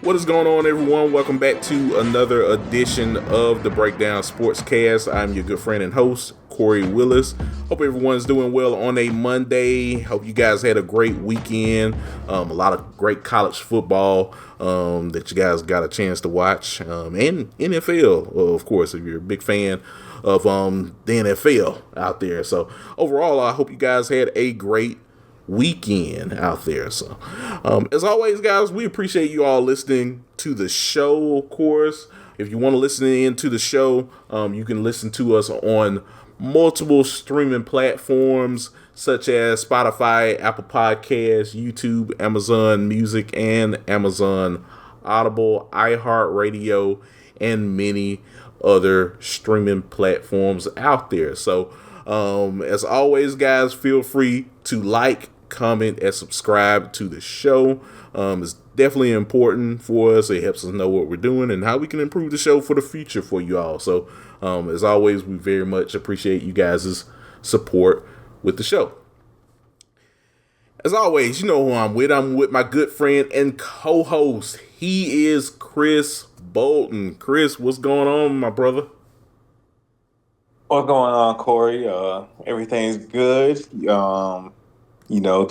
What is going on, everyone? Welcome back to another edition of the Breakdown Sportscast. I'm your good friend and host, Kory Willis. Hope everyone's doing well on a Monday. Hope you guys had a great weekend. A lot of great college football that you guys got a chance to watch. And NFL, of course, if you're a big fan of the NFL out there. So overall, I hope you guys had a great weekend out there. So as always, guys, we appreciate you all listening to the show. Of course, if you want to listen in to the show, you can listen to us on multiple streaming platforms such as Spotify, Apple Podcasts, YouTube, Amazon Music, and Amazon Audible, iHeartRadio, and many other streaming platforms out there. So as always, guys, feel free to like, comment, and subscribe to the show. It's definitely important for us. It helps us know what we're doing and how we can improve the show for the future for you all. So as always, we very much appreciate you guys' support with the show. As always, you know who I'm with. I'm with my good friend and co-host. He is Chris Bolton. Chris, what's going on, my brother? What's going on, Kory? Everything's good.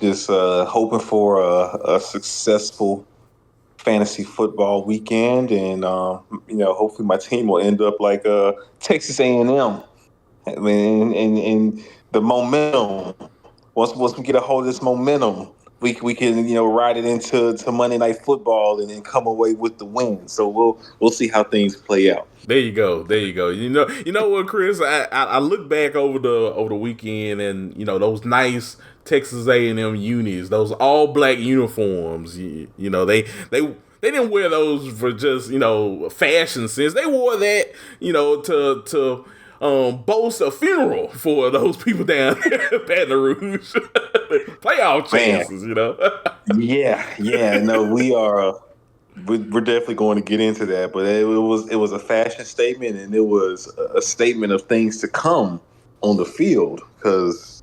Just hoping for a successful fantasy football weekend, and hopefully my team will end up like Texas A&M. I mean, and the momentum. Once we get a hold of this momentum, we can ride it into Monday Night Football and then come away with the win. So we'll see how things play out. There you go. You know what, Chris? I look back over the weekend, and those nice Texas A&M unis, those all black uniforms. They didn't wear those for just fashion sense. They wore that to boast a funeral for those people down there in Baton Rouge. Playoff chances, Yeah. No, we are. We're definitely going to get into that, but it was a fashion statement, and it was a statement of things to come on the field. Because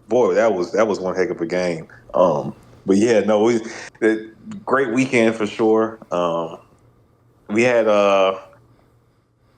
boy, that was one heck of a game. But yeah, no, great weekend for sure. We had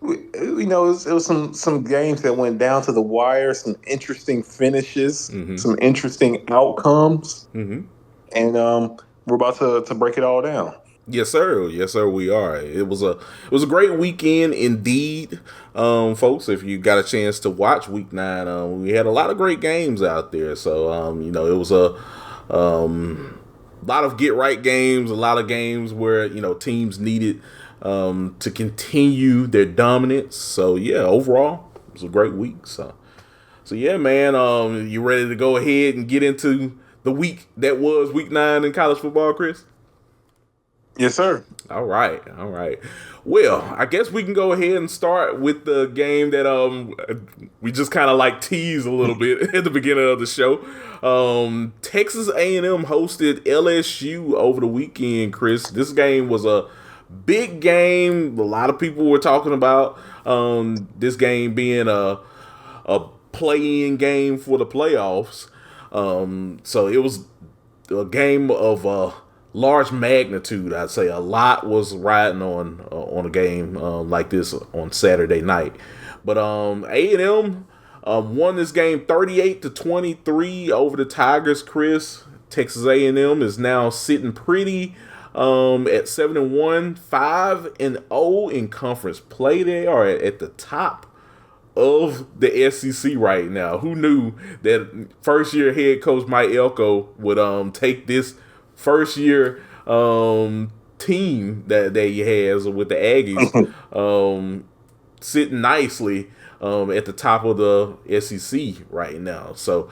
it was some games that went down to the wire, some interesting finishes, some interesting outcomes, and we're about to break it all down. Yes, sir. We are. It was a great weekend indeed, folks. If you got a chance to watch Week 9, we had a lot of great games out there. So it was a lot of get right games, a lot of games where teams needed to continue their dominance. So yeah, overall, it was a great week. So yeah, man. You ready to go ahead and get into the week that was Week 9 in college football, Chris? Yes, sir. All right. Well, I guess we can go ahead and start with the game that we just kind of like teased a little bit at the beginning of the show. Texas A&M hosted LSU over the weekend, Chris. This game was a big game. A lot of people were talking about this game being a play-in game for the playoffs. So it was a game of large magnitude. I'd say a lot was riding on a game like this on Saturday night. But A&M won this game 38-23 over the Tigers, Chris. Texas A&M is now sitting pretty at 7-1, 5-0 in conference play. They are at the top of the SEC right now. Who knew that first year head coach Mike Elko would take this first year team that he has with the Aggies sitting nicely at the top of the SEC right now. So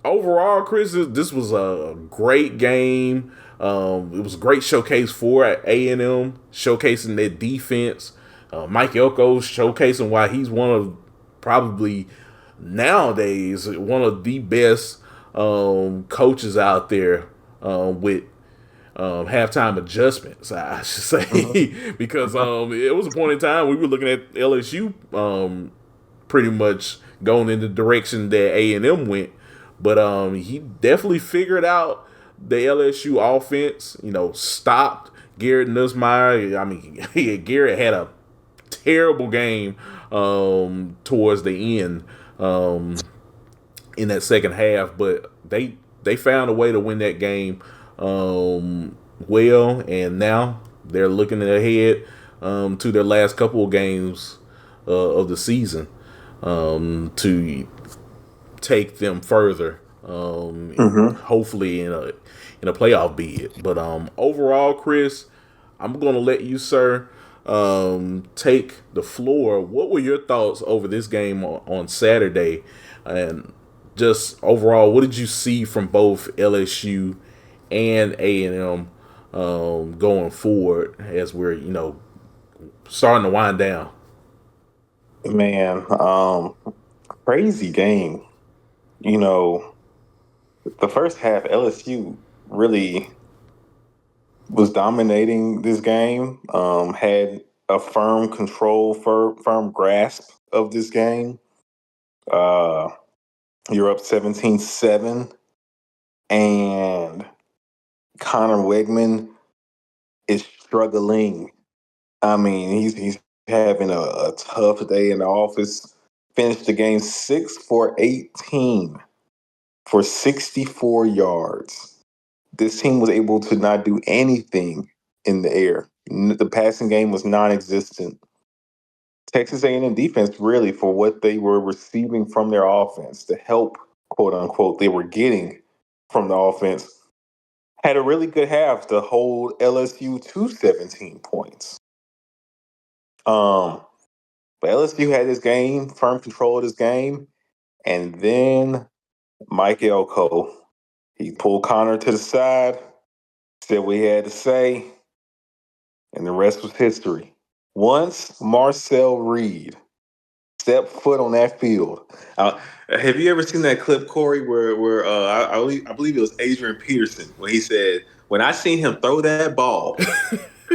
overall, Chris, this was a great game. It was a great showcase for A&M, showcasing their defense. Mike Elko showcasing why he's one of probably nowadays one of the best coaches out there with halftime adjustments, I should say, because it was a point in time we were looking at LSU pretty much going in the direction that A&M went, but he definitely figured out the LSU offense, stopped Garrett Nussmeier. I mean, Garrett had a terrible game towards the end in that second half, but they found a way to win that game well, and now they're looking ahead to their last couple of games of the season to take them further. Mm-hmm. Hopefully in a playoff bid. But overall, Chris, I'm gonna let you, sir, take the floor. What were your thoughts over this game on Saturday, and just overall, what did you see from both LSU and A&M going forward as we're starting to wind down? Man, crazy game. You know, the first half, LSU really was dominating this game. Had a firm control, firm grasp of this game. Uh, you're up 17-7, and Connor Wegman is struggling. I mean, he's having a tough day in the office. Finished the game 6 for 18 for 64 yards. This team was able to not do anything in the air. The passing game was non-existent. Texas A&M defense, really, for what they were receiving from their offense, the help, quote unquote, they were getting from the offense, had a really good half to hold LSU to 17 points. Um, but LSU had this game, firm control of this game, and then Mike Elko, he pulled Connor to the side, said what he had to say, and the rest was history. Once Marcel Reed stepped foot on that field, have you ever seen that clip, Kory, where I believe it was Adrian Peterson when he said, "When I seen him throw that ball,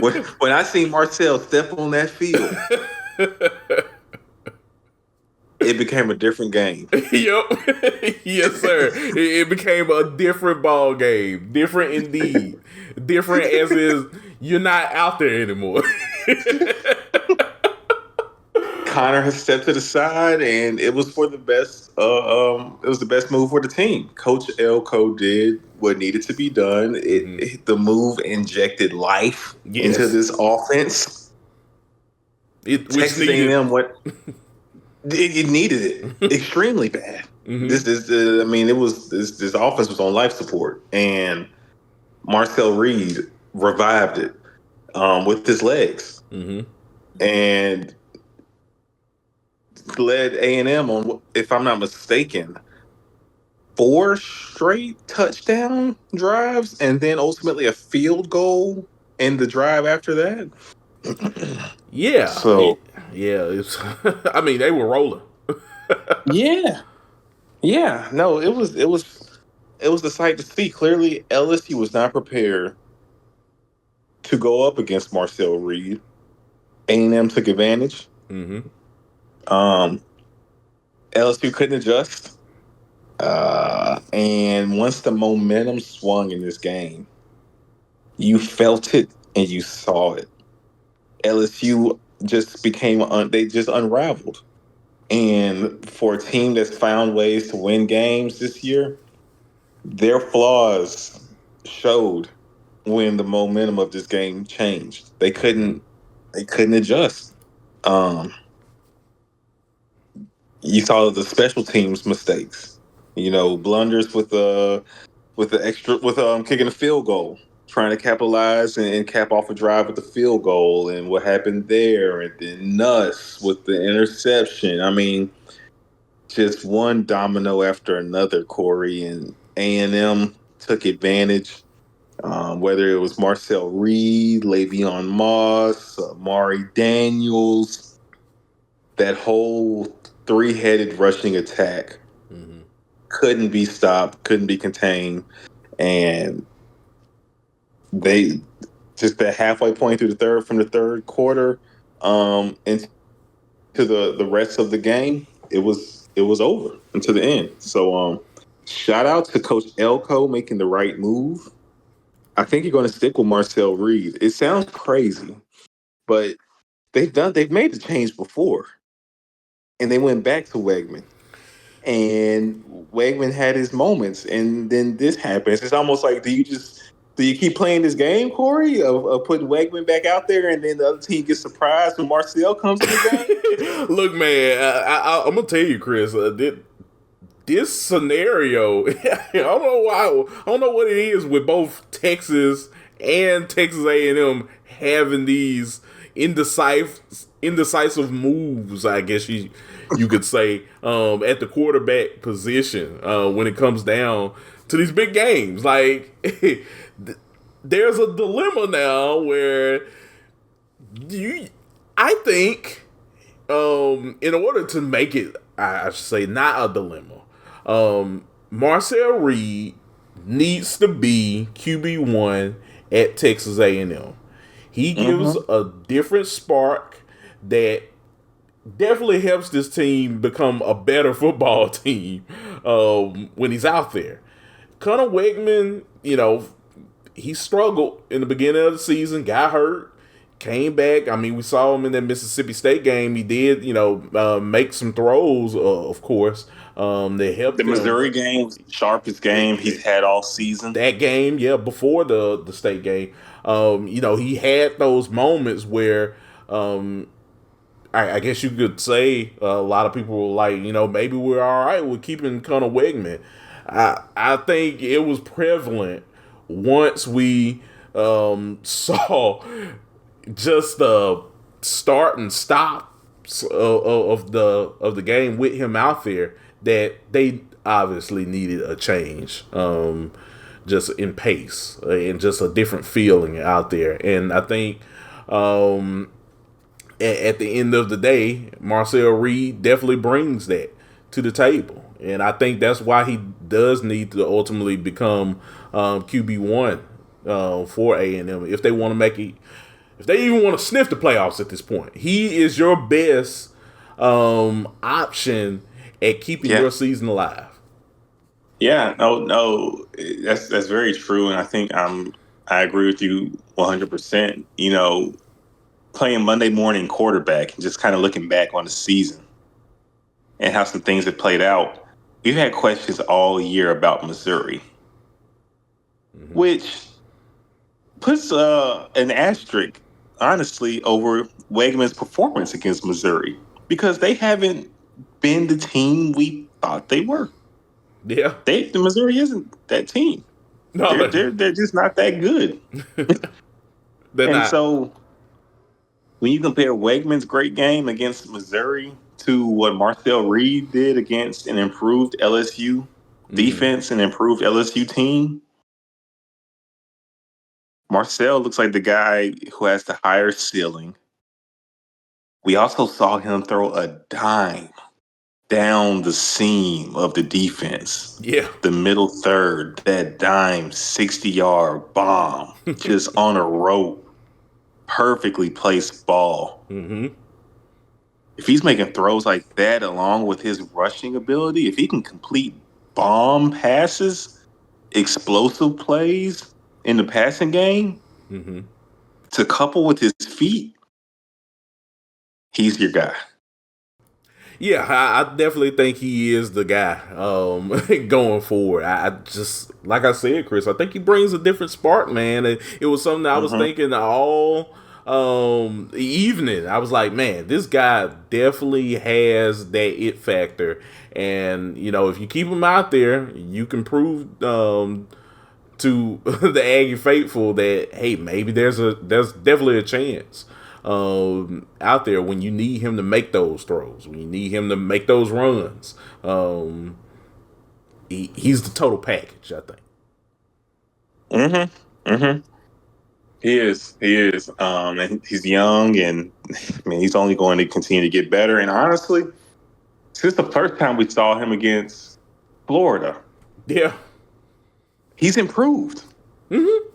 when I seen Marcel step on that field, it became a different game." Yep. Yes, sir. It became a different ball game. Different indeed. Different as is you're not out there anymore. Connor has stepped to the side, and it was for the best. It was the best move for the team. Coach Elko did what needed to be done. The move injected life into Yes. this offense. Which Texas needed. A&M it needed it extremely bad. I mean, it was this offense was on life support, and Marcel Reed revived it with his legs, and led A&M on, if I'm not mistaken, 4 straight touchdown drives, and then ultimately a field goal in the drive after that. Yeah. So Yeah. It's, I mean, they were rolling. yeah, yeah, no, it was the sight to see. Clearly, LSU was not prepared to go up against Marcel Reed. A&M took advantage. Um, LSU couldn't adjust. And once the momentum swung in this game, you felt it and you saw it. LSU just they just unraveled. And for a team that's found ways to win games this year, their flaws showed when the momentum of this game changed. They couldn't adjust. Um, you saw the special teams mistakes. Blunders with kicking a field goal, trying to capitalize and cap off a drive with the field goal, and what happened there, and then Nuss with the interception. I mean, just one domino after another, Kory, and A&M took advantage. Whether it was Marcel Reed, Le'Veon Moss, Mari Daniels, that whole three-headed rushing attack couldn't be stopped, couldn't be contained, and they just that halfway point through from the third quarter into the rest of the game, it was over until the end. So shout out to Coach Elko making the right move. I think you're going to stick with Marcel Reed. It sounds crazy, but they've made the change before, and they went back to Wegman. And Wegman had his moments, and then this happens. It's almost like, do you keep playing this game, Kory, of putting Wegman back out there, and then the other team gets surprised when Marcel comes in the game? Look, man, I'm gonna tell you, Chris. This scenario, I don't know why. I don't know what it is with both Texas and Texas A&M having these indecisive moves. I guess you could say at the quarterback position when it comes down to these big games. Like there's a dilemma now where I think, in order to make it, I should say, not a dilemma, Marcel Reed needs to be QB1 at Texas A&M. He gives a different spark that definitely helps this team become a better football team when he's out there. Connor Wegman, he struggled in the beginning of the season, got hurt, came back. I mean, we saw him in that Mississippi State game. He did, make some throws, of course. They helped The him. Missouri game was the sharpest game he's had all season. That game, yeah, before the state game, he had those moments where, I guess you could say a lot of people were like, maybe we're all right with keeping Connor Wegman. I think it was prevalent once we saw just the start and stop of the game with him out there, that they obviously needed a change, just in pace and just a different feeling out there. And I think at the end of the day, Marcel Reed definitely brings that to the table. And I think that's why he does need to ultimately become QB1 for A&M if they want to make it. If they even want to sniff the playoffs at this point, he is your best option at keeping your season alive. Yeah, no, that's very true, and I think I agree with you 100%. Playing Monday morning quarterback and just kind of looking back on the season and how some things have played out. We've had questions all year about Missouri, which puts an asterisk, honestly, over Wegman's performance against Missouri, because they haven't been the team we thought they were. Yeah, the Missouri isn't that team. No, they're just not that good. They're not. So when you compare Wegman's great game against Missouri to what Marcel Reed did against an improved LSU defense and improved LSU team, Marcel looks like the guy who has the higher ceiling. We also saw him throw a dime down the seam of the defense. Yeah. The middle third, that dime 60-yard bomb just on a rope. Perfectly placed ball. If he's making throws like that along with his rushing ability, if he can complete bomb passes, explosive plays in the passing game, to couple with his feet, he's your guy. Yeah, I definitely think he is the guy going forward. I just, like I said, Chris, I think he brings a different spark, man. It was something I was thinking all evening. I was like, man, this guy definitely has that it factor. And, if you keep him out there, you can prove to the Aggie faithful that, hey, maybe there's definitely a chance out there when you need him to make those throws, when you need him to make those runs. He's the total package, I think. He is. And he's young, and I mean, he's only going to continue to get better. And honestly, since the first time we saw him against Florida, he's improved.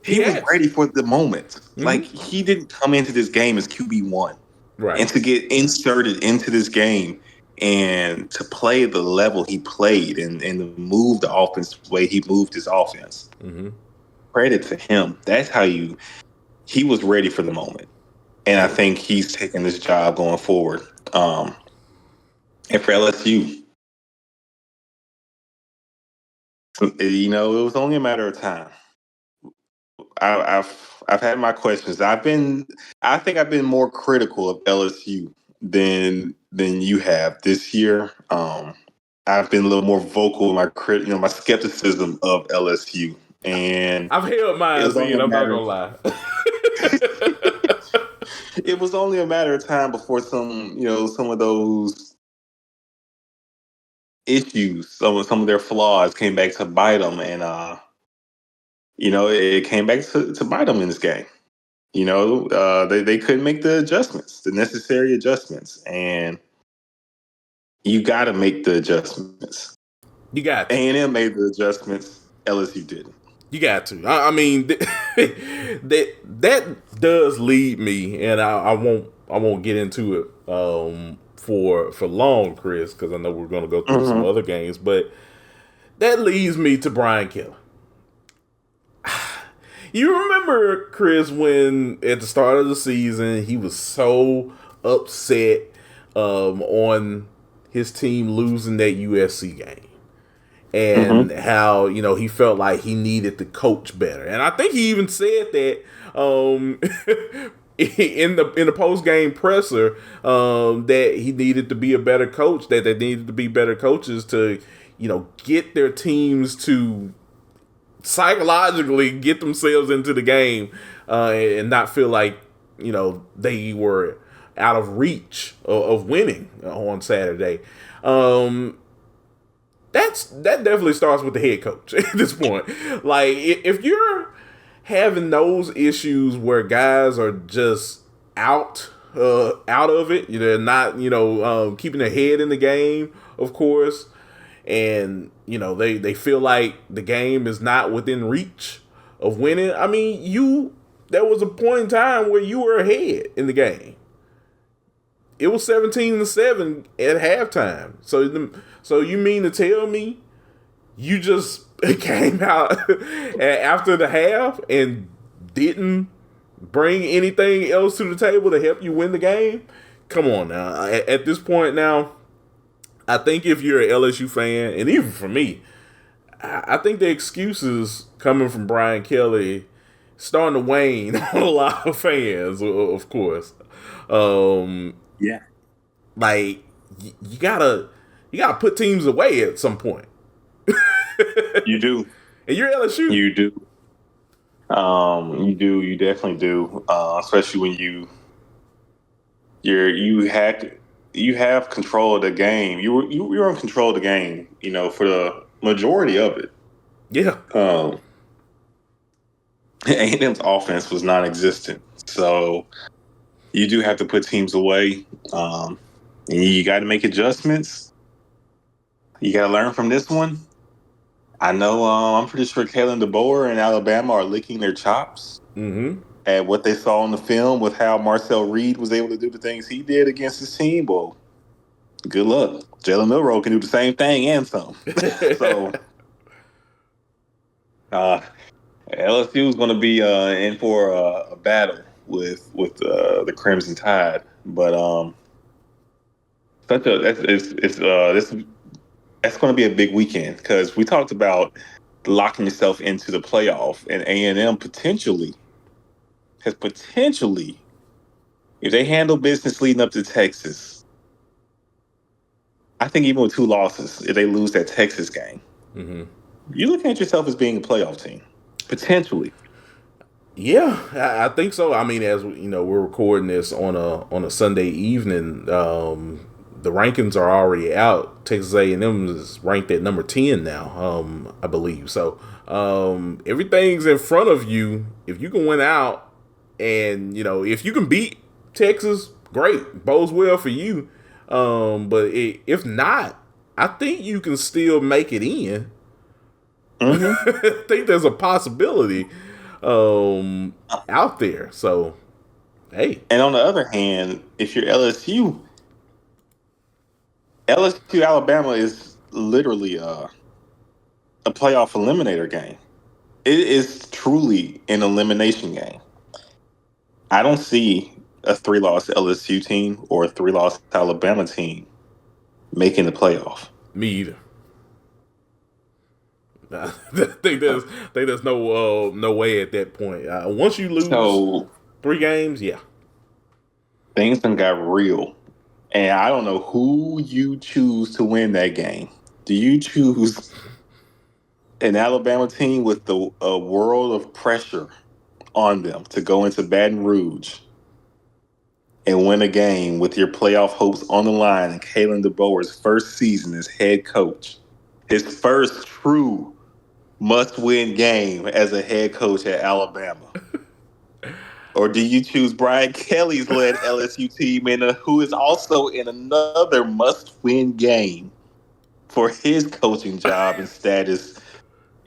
He was ready for the moment. Like, he didn't come into this game as QB1. Right. And to get inserted into this game and to play the level he played and move the offense the way he moved his offense. credit to him. That's how he was ready for the moment. And I think he's taking this job going forward. And for LSU, it was only a matter of time. I've had my questions. I think I've been more critical of LSU than you have this year. I've been a little more vocal in my skepticism of LSU, and I've held it mine was only in. a I'm not matter. gonna lie. It was only a matter of time before some of those issues, some of their flaws came back to bite them, and it came back to bite them in this game. They couldn't make the necessary adjustments, and you got to make the adjustments. You got to. A&M made the adjustments. LSU didn't. You got to. I mean, that does lead me, and I won't get into it for long, Chris, because I know we're going to go through some other games, but that leads me to Brian Kelly. You remember, Chris, when at the start of the season he was so upset on his team losing that USC game, and how he felt like he needed to coach better, and I think he even said that in the post game presser that he needed to be a better coach, that they needed to be better coaches to get their teams to psychologically get themselves into the game and not feel like they were out of reach of winning on Saturday. That definitely starts with the head coach at this point. Like, if you're having those issues where guys are just out of it, they're not keeping their head in the game, of course, and they feel like the game is not within reach of winning. I mean, there was a point in time where you were ahead in the game. It was 17-7 at halftime. So you mean to tell me you just came out after the half and didn't bring anything else to the table to help you win the game? Come on now. At this point now, I think if you're an LSU fan, and even for me, I think the excuses coming from Brian Kelly starting to wane on a lot of fans, of course. Yeah. Like, you gotta put teams away at some point. You do. And you're LSU. You do. You definitely do. Especially when you have control of the game. You were in control of the game, for the majority of it. Yeah. A&M's offense was non-existent, so you do have to put teams away. And you got to make adjustments. You got to learn from this one. I know. I'm pretty sure Kalen DeBoer and Alabama are licking their chops at what they saw on the film with how Marcel Reed was able to do the things he did against his team. Well, good luck. Jalen Milroe can do the same thing and some. So LSU is going to be in for a battle with the Crimson Tide, but that's going to be a big weekend because we talked about locking yourself into the playoff, and A&M has potentially, if they handle business leading up to Texas, I think even with 2 losses, if they lose that Texas game, you're looking at yourself as being a playoff team, potentially. Yeah, I think so. I mean, as we're recording this on a Sunday evening. The rankings are already out. Texas A&M is ranked at number 10 now, I believe. So everything's in front of you. If you can win out, and if you can beat Texas, great, bodes well for you. But if not, I think you can still make it in. I think there's a possibility out there. So, hey. And on the other hand, if you're LSU Alabama is literally a playoff eliminator game. It is truly an elimination game. I don't see a 3-loss LSU team or a 3-loss Alabama team making the playoff. Me either. I think there's no way at that point. Once you lose So 3 games, yeah. things done got real. And I don't know who you choose to win that game. Do you choose an Alabama team with a world of pressure on them to go into Baton Rouge and win a game with your playoff hopes on the line and Kalen DeBoer's first season as head coach? His first true must-win game as a head coach at Alabama. Or do you choose Brian Kelly's led LSU team who is also in another must-win game for his coaching job and status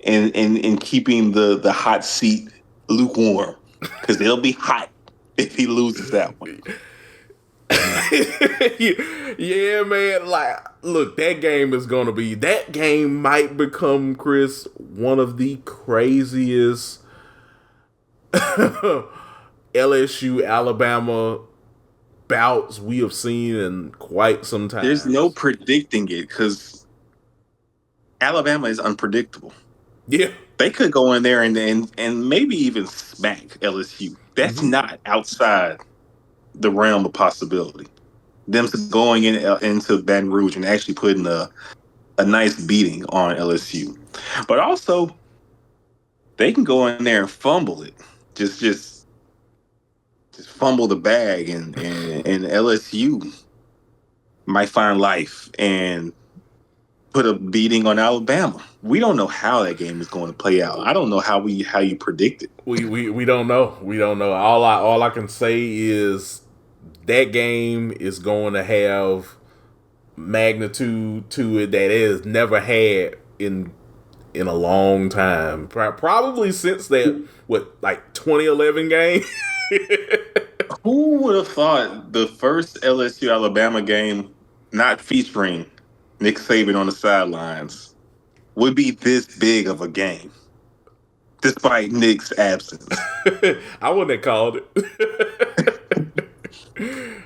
and keeping the hot seat lukewarm? Because it'll be hot if he loses that one. Yeah, man. Like, look, that game might become, Chris, one of the craziest LSU Alabama bouts we have seen in quite some time. There's no predicting it because Alabama is unpredictable. Yeah. They could go in there and maybe even smack LSU. That's not outside the realm of possibility. Them going into Baton Rouge and actually putting a nice beating on LSU. But also, they can go in there and fumble it. Just fumble the bag and LSU might find life and put a beating on Alabama. We don't know how that game is going to play out. I don't know how you predict it. We don't know. We don't know. All I can say is that game is going to have magnitude to it that it has never had in a long time. Probably since that 2011 game. Who would have thought the first LSU Alabama game, not featuring Nick Saban on the sidelines, would be this big of a game, despite Nick's absence? I wouldn't have called it.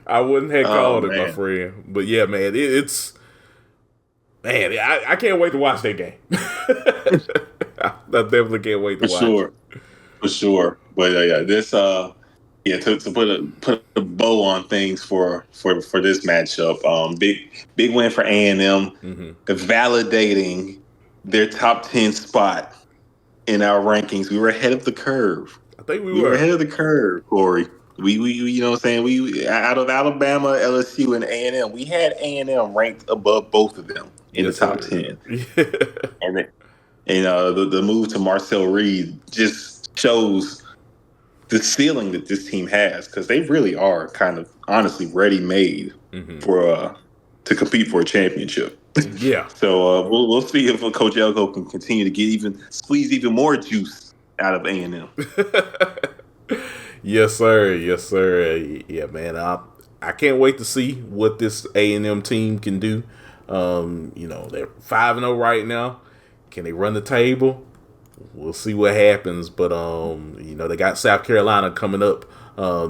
I wouldn't have called it, my friend. But yeah, man, it's man. I can't wait to watch that game. I definitely can't wait to watch. For sure. But this to put a bow on things for this matchup. Big win for A&M, validating their top 10 spot in our rankings. We were ahead of the curve. I think we were ahead of the curve, Kory. We you know what I'm saying? We out of Alabama, LSU, and A&M, we had A&M ranked above both of them in the top 10. And the move to Marcel Reed just shows the ceiling that this team has, because they really are kind of honestly ready-made for to compete for a championship. Yeah. So we'll see if Coach Elko can continue to squeeze even more juice out of A&M. Yes, sir. Yes, sir. Yeah, man. I can't wait to see what this A&M team can do. They're 5-0 right now. Can they run the table? We'll see what happens. But they got South Carolina coming up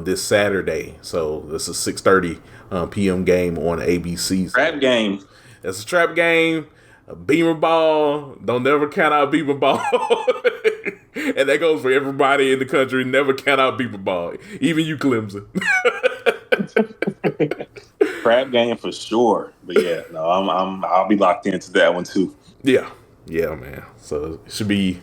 this Saturday. So this is 6:30 p.m. game on ABC. Trap game. It's a trap game. A beamer ball. Don't never count out beamer ball. And that goes for everybody in the country. Never count out beamer ball. Even you, Clemson. Trap game for sure. But yeah, no, I'll be locked into that one too. Yeah, man. So it should be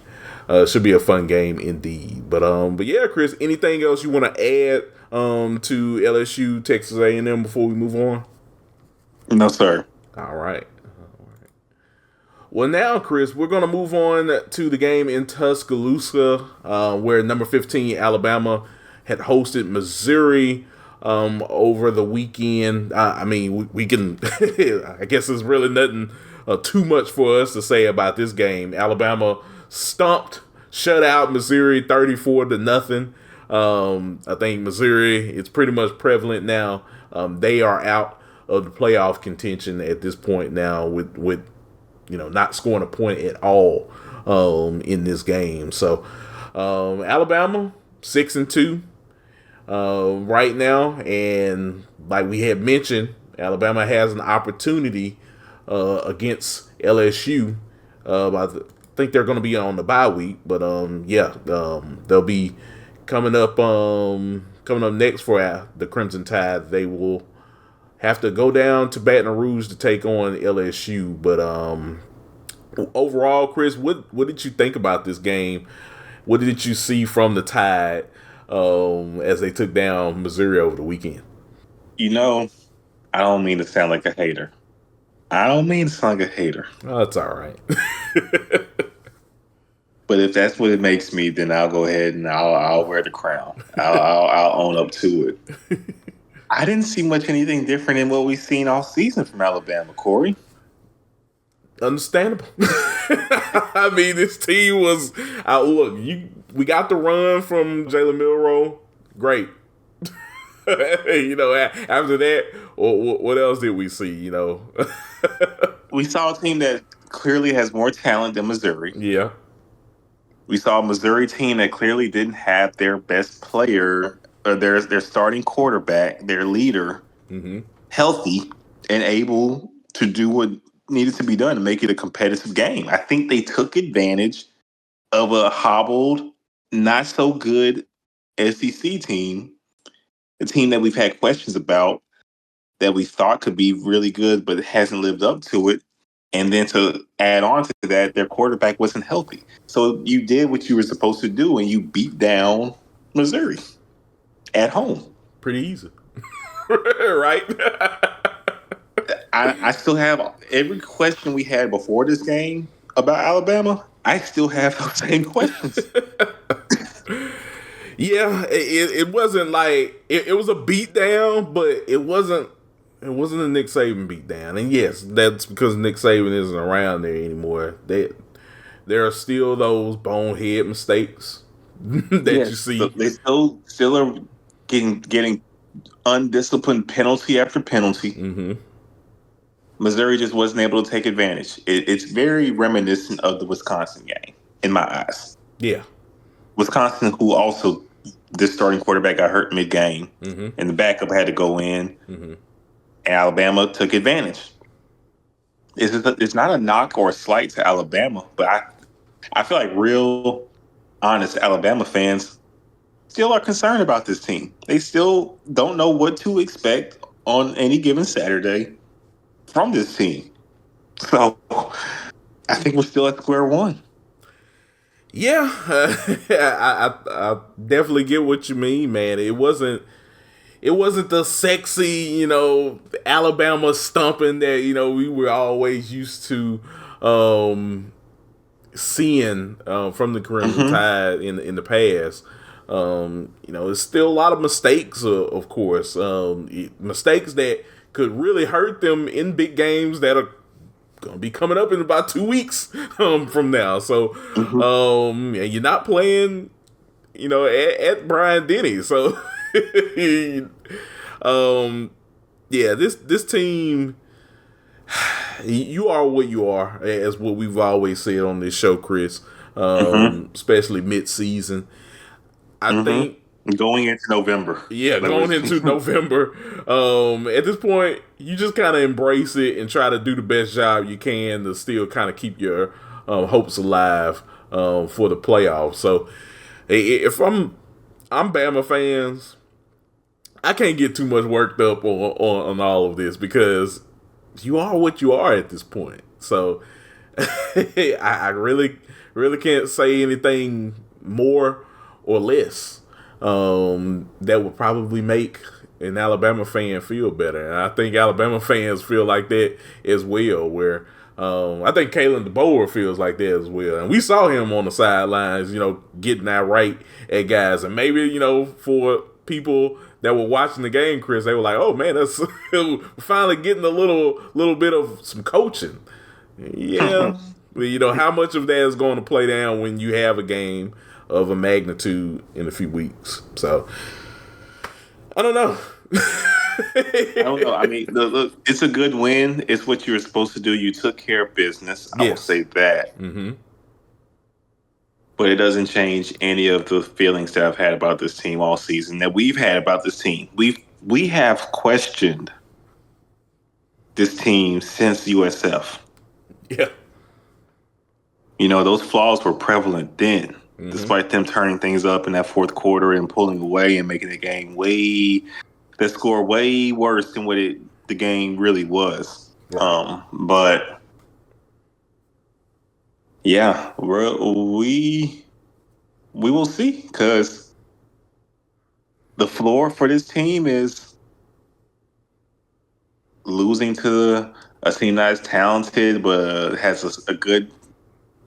a fun game indeed. But yeah, Chris, anything else you want to add to LSU Texas A&M before we move on? No, sir. All right. Well, now, Chris, we're going to move on to the game in Tuscaloosa, where number 15 Alabama had hosted Missouri over the weekend. We can. I guess there's really nothing too much for us to say about this game. Alabama shut out Missouri 34-0. I think Missouri, it's pretty much prevalent now. They are out of the playoff contention at this point now with not scoring a point at all in this game. So Alabama 6-2 right now, and like we had mentioned, Alabama has an opportunity against LSU. I think they're going to be on the bye week, but they'll be coming up next for the Crimson Tide. They will have to go down to Baton Rouge to take on LSU. But overall, Chris, what did you think about this game? What did you see from the Tide as they took down Missouri over the weekend? I don't mean to sound like a hater. Oh, that's all right. But if that's what it makes me, then I'll go ahead and I'll wear the crown. I'll own up to it. I didn't see much anything different in what we've seen all season from Alabama, Kory. Understandable. I mean, this team was we got the run from Jalen Milroe. Great. After that, what else did we see? We saw a team that clearly has more talent than Missouri. Yeah. We saw a Missouri team that clearly didn't have their best player, or their starting quarterback, their leader, healthy and able to do what needed to be done to make it a competitive game. I think they took advantage of a hobbled, not so good SEC team, a team that we've had questions about, that we thought could be really good, but hasn't lived up to it. And then to add on to that, their quarterback wasn't healthy. So you did what you were supposed to do, and you beat down Missouri at home. Pretty easy. Right? I still have every question we had before this game about Alabama. I still have those same questions. Yeah, it wasn't like it was a beatdown, but it wasn't a Nick Saban beatdown. And yes, that's because Nick Saban isn't around there anymore. There are still those bonehead mistakes that you see. They still are getting undisciplined penalty after penalty. Mm-hmm. Missouri just wasn't able to take advantage. It's very reminiscent of the Wisconsin game, in my eyes. Yeah. Wisconsin, who also, this starting quarterback got hurt mid-game, and the backup had to go in, and Alabama took advantage. It's not a knock or a slight to Alabama, but I feel like real, honest Alabama fans still are concerned about this team. They still don't know what to expect on any given Saturday from this team. So I think we're still at square one. Yeah, I definitely get what you mean, man. It wasn't the sexy, Alabama stumping that, we were always used to seeing from the Crimson Tide in the past. It's still a lot of mistakes, of course. Mistakes that could really hurt them in big games that are going to be coming up in about 2 weeks from now. So, you're not playing, at Bryant-Denny. So, this team, you are what you are, as what we've always said on this show, Chris, especially mid-season. I think going into November. Yeah, going into November. At this point, you just kind of embrace it and try to do the best job you can to still kind of keep your hopes alive for the playoffs. So, if I'm Bama fans, I can't get too much worked up on all of this because you are what you are at this point. So, I really can't say anything more or less that would probably make an Alabama fan feel better. And I think Alabama fans feel like that as well, where I think Kalen DeBoer feels like that as well. And we saw him on the sidelines, getting that right at guys. And maybe, for people that were watching the game, Chris, they were like, oh, man, that's finally getting a little bit of some coaching. Yeah. How much of that is going to play down when you have a game of a magnitude in a few weeks? So, I don't know. I don't know. I mean, look, it's a good win. It's what you were supposed to do. You took care of business. I will say that. But it doesn't change any of the feelings that I've had about this team all season, that we've had about this team. We have questioned this team since USF. Yeah. Those flaws were prevalent then, Mm-hmm. despite them turning things up in that fourth quarter and pulling away and making the game the score way worse than what the game really was. Right. But yeah, we will see, because the floor for this team is losing to a team that is talented but has a good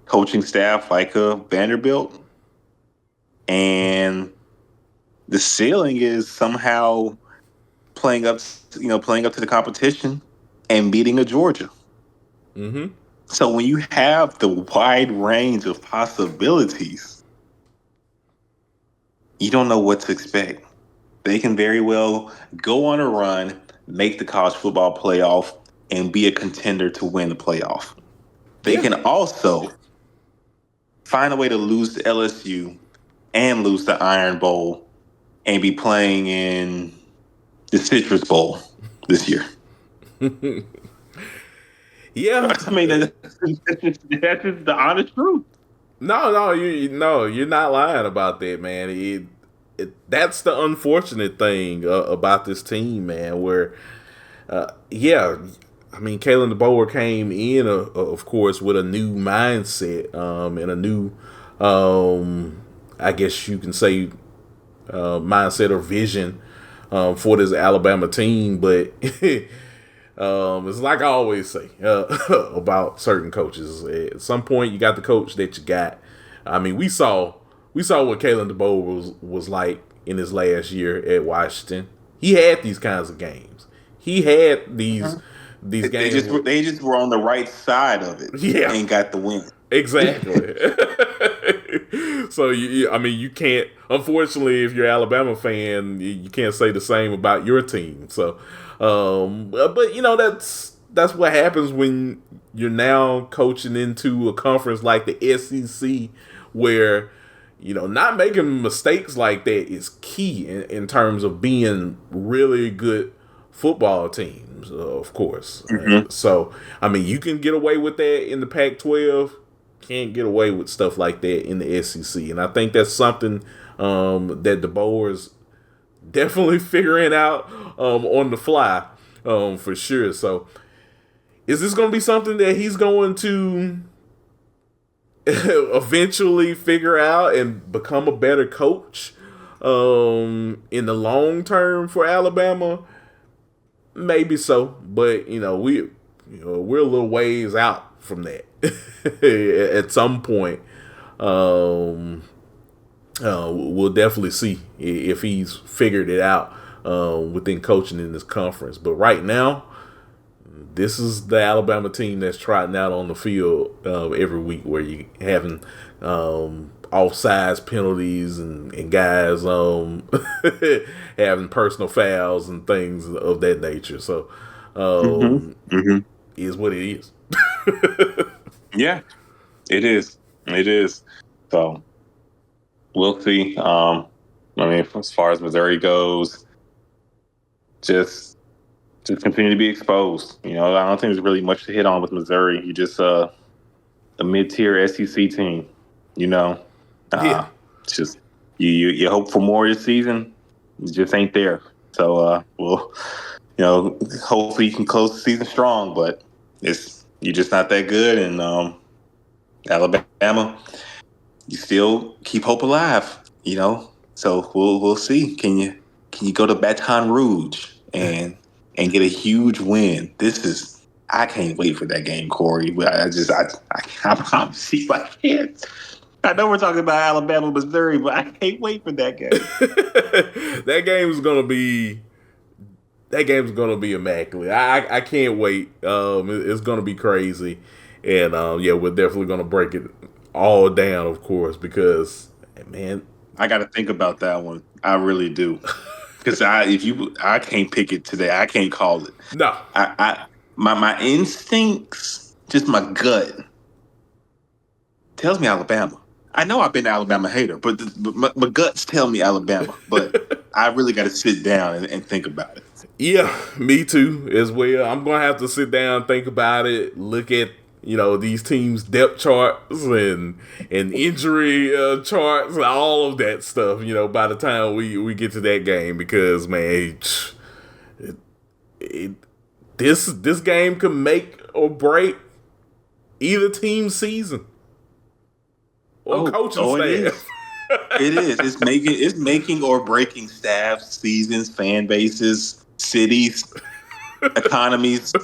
coaching staff like a Vanderbilt, and the ceiling is somehow playing up to the competition and beating a Georgia. Mm-hmm. So when you have the wide range of possibilities, you don't know what to expect. They can very well go on a run, make the college football playoff, and be a contender to win the playoff. They Yeah. can also find a way to lose to LSU and lose the Iron Bowl and be playing in the Citrus Bowl this year. Yeah. I mean, that's just the honest truth. No, you're not lying about that, man. That's the unfortunate thing about this team, man. Where, yeah, I mean, Kalen DeBoer came in, of course, with a new mindset, and a new, I guess you can say, mindset or vision, for this Alabama team. But it's like I always say, about certain coaches. At some point, you got the coach that you got. I mean, we saw what Kalen DeBoer was like in his last year at Washington. He had these kinds of games. He had these They games. just were on the right side of it Yeah, and got the win. exactly. So I mean, you can't. Unfortunately, if you're an Alabama fan, you can't say the same about your team. So, but that's what happens when you're now coaching into a conference like the SEC, where not making mistakes like that is key in terms of being really good football teams, of course. Mm-hmm. So, I mean, you can get away with that in the Pac-12. Can't get away with stuff like that in the SEC, and I think that's something that DeBoer is definitely figuring out on the fly, for sure. So, is this going to be something that he's going to eventually figure out and become a better coach in the long term for Alabama? Maybe so, but we're a little ways out from that. At some point, we'll definitely see if he's figured it out within coaching in this conference. But right now, this is the Alabama team that's trotting out on the field every week, where you having offsides penalties and guys having personal fouls and things of that nature. So, is what it is. Yeah, it is. It is. So we'll see. I mean, as far as Missouri goes, just continue to be exposed. I don't think there's really much to hit on with Missouri. You just a mid-tier SEC team. Yeah. It's just you hope for more this season. It just ain't there. So we'll hopefully you can close the season strong, but you're just not that good. And Alabama, you still keep hope alive. So we'll see. Can you go to Baton Rouge and get a huge win? I can't wait for that game, Kory. But I promise you, I can't. I know we're talking about Alabama, Missouri, but I can't wait for that game. that game's gonna be immaculate. I can't wait. It's gonna be crazy, and yeah, we're definitely gonna break it all down, of course, because man, I got to think about that one. I really do, because I can't pick it today. I can't call it. no, My instincts, just my gut, tells me Alabama. I know I've been an Alabama hater, but my guts tell me Alabama. But I really got to sit down and think about it. Yeah, me too as well. I'm gonna have to sit down, think about it, look at these teams' depth charts and injury charts, and all of that stuff. By the time we get to that game, because man, this game can make or break either team's season or coaching staff. It is. It's making or breaking staffs, seasons, fan bases, cities, economies,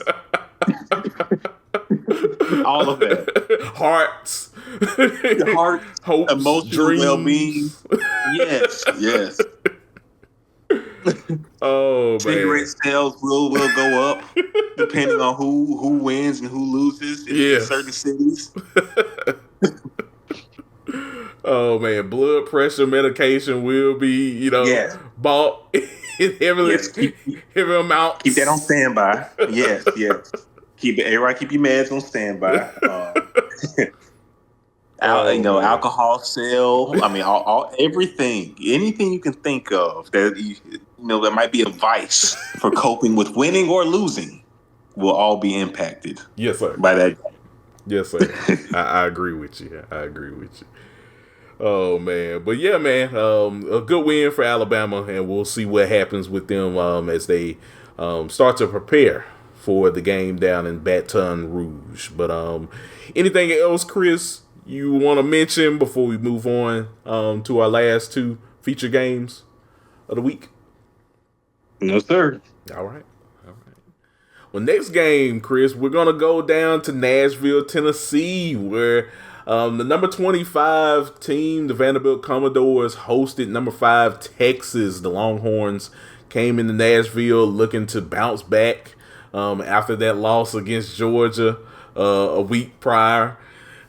all of that. Hearts, hopes, emotional dreams. well-being. Yes. Oh man, cigarette sales will go up depending on who wins and who loses in certain cities. Oh man, blood pressure medication will be, bought in heavy amounts. Keep that on standby. Yes. Keep your meds on standby. Alcohol sale. I mean, all everything, anything you can think of that that might be a vice for coping with winning or losing will all be impacted. Yes, sir. By that. Yes, sir. I agree with you. Oh man, but yeah, man, a good win for Alabama, and we'll see what happens with them as they start to prepare for the game down in Baton Rouge. But anything else, Chris, you want to mention before we move on to our last two feature games of the week? No, sir. All right. Well, next game, Chris, we're gonna go down to Nashville, Tennessee, where the number 25 team, the Vanderbilt Commodores, hosted number 5 Texas. The Longhorns came into Nashville looking to bounce back after that loss against Georgia a week prior.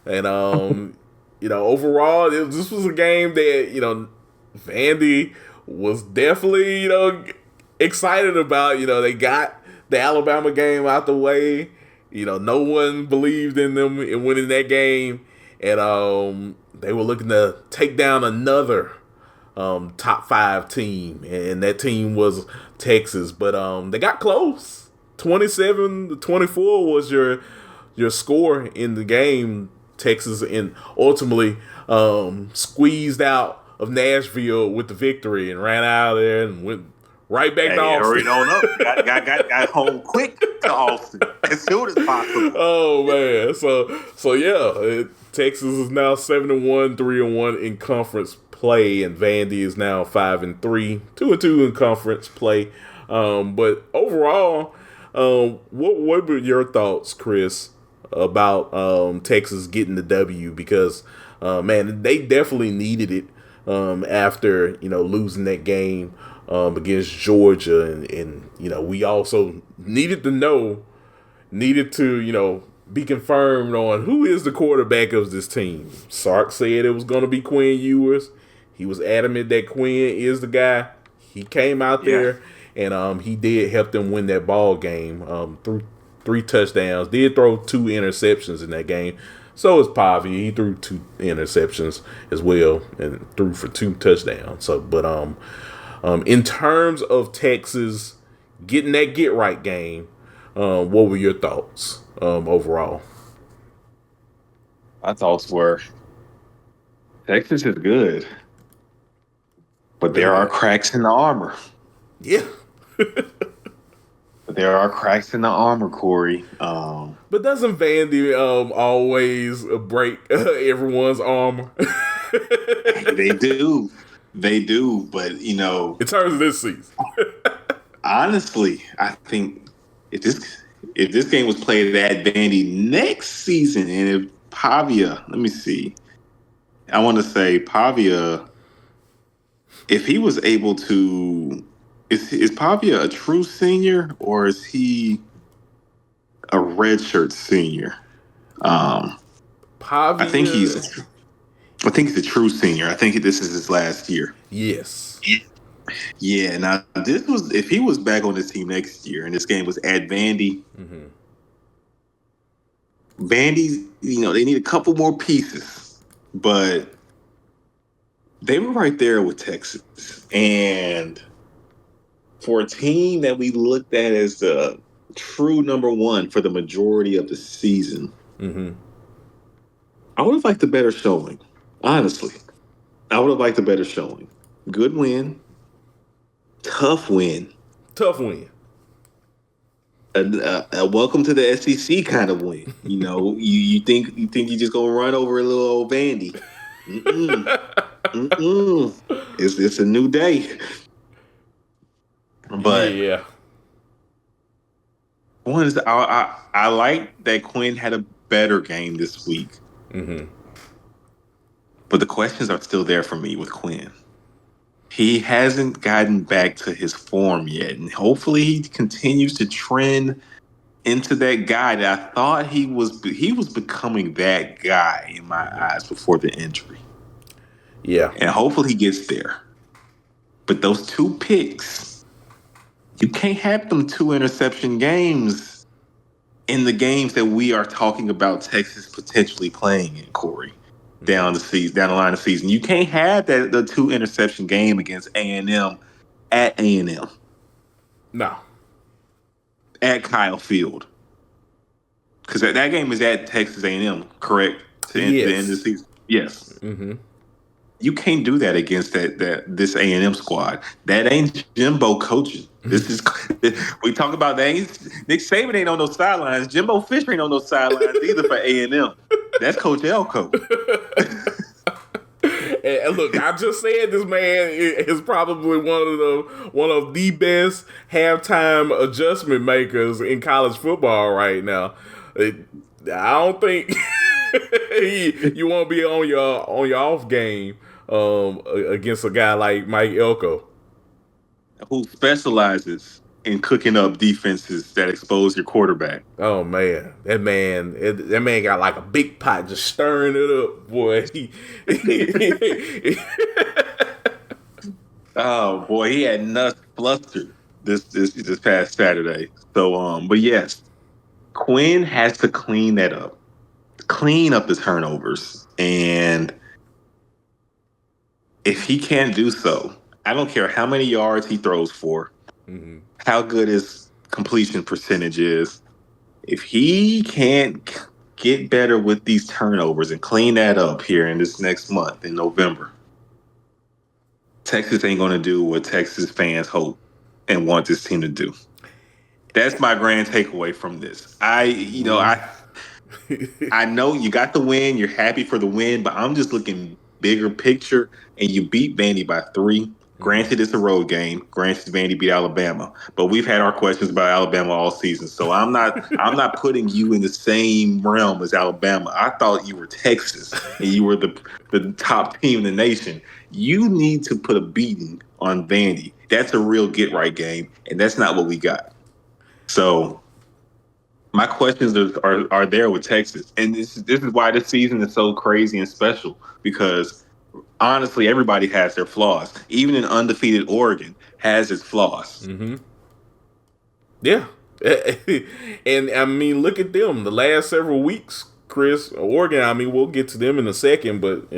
And, overall, this was a game that, Vandy was definitely, excited about. They got the Alabama game out the way. No one believed in them in winning that game. And they were looking to take down another top 5 team, and that team was Texas. But they got close. 27-24 was your score in the game. Texas and ultimately squeezed out of Nashville with the victory and ran out of there and went right back to Austin. Hurried on up. Got home quick to Austin as soon as possible. Oh man, so yeah, Texas is now 7-1, 3-1 in conference play, and Vandy is now 5-3, 2-2 in conference play. But overall, what were your thoughts, Chris, about Texas getting the W? Because man, they definitely needed it after losing that game against Georgia, and we also needed to be confirmed on who is the quarterback of this team. Sark said it was going to be Quinn Ewers. He was adamant that Quinn is the guy. He came out there and he did help them win that ball game through 3 touchdowns. Did throw 2 interceptions in that game. So is Pavia. He threw 2 interceptions as well and threw for 2 touchdowns. So, but in terms of Texas getting that get-right game, what were your thoughts overall? My thoughts were Texas is good, but there are cracks in the armor. Yeah. There are cracks in the armor, Kory. But doesn't Vandy always break everyone's armor? They do. But in terms of this season, honestly, I think if this game was played at Vandy next season, and if Pavia, let me see, I want to say Pavia, if he was able to, is Pavia a true senior or is he a redshirt senior? Pavia, I think he's a true senior. I think this is his last year. Yes. Yeah. Now this was if he was back on this team next year, and this game was at Vandy. Mm-hmm. Vandy's, they need a couple more pieces, but They were right there with Texas. And for a team that we looked at as the true number one for the majority of the season, I would have liked a better showing. Honestly, I would have liked a better showing. Good win, tough win, Tough win. a welcome to the SEC kind of win. You think you just gonna run over a little old Vandy? Mm-mm. Mm-mm. It's a new day. But Yeah. one is I like that Quinn had a better game this week. But the questions are still there for me with Quinn. He hasn't gotten back to his form yet, and hopefully he continues to trend into that guy that I thought he was becoming that guy in my eyes before the injury. Yeah. And hopefully he gets there. But those 2 picks, you can't have them 2 interception games in the games that we are talking about Texas potentially playing in, Kory, down the line of the season. You can't have the 2 interception game against A&M at A&M. No. At Kyle Field. Because that game is at Texas A&M, correct? To end the end of the season. Yes. You can't do that against this A&M squad. That ain't Jimbo coaching. This is we talk about that. Nick Saban ain't on those sidelines. Jimbo Fisher ain't on those sidelines either for A&M. That's Coach Elko. And look, I just said this man is probably one of the best halftime adjustment makers in college football right now. I don't think you won't be on your off game against a guy like Mike Elko, who specializes in cooking up defenses that expose your quarterback. Oh man, that man got like a big pot just stirring it up, boy. Oh boy, he had nuts flustered this past Saturday. So, but yes, Quinn has to clean that up, clean up his turnovers, and if he can't do so, I don't care how many yards he throws for, how good his completion percentage is. If he can't get better with these turnovers and clean that up here in this next month in November, Texas ain't going to do what Texas fans hope and want this team to do. That's my grand takeaway from this. I know you got the win. You're happy for the win, but I'm just looking bigger picture. And you beat Vandy by 3. Granted, it's a road game. Granted, Vandy beat Alabama, but we've had our questions about Alabama all season. So I'm not putting you in the same realm as Alabama. I thought you were Texas and you were the top team in the nation. You need to put a beating on Vandy. That's a real get right game, and that's not what we got. So my questions are there with Texas, and this is why this season is so crazy and special, because honestly, everybody has their flaws. Even an undefeated Oregon has its flaws. Yeah. And I mean, look at them. The last several weeks, Chris, Oregon, I mean, we'll get to them in a second, but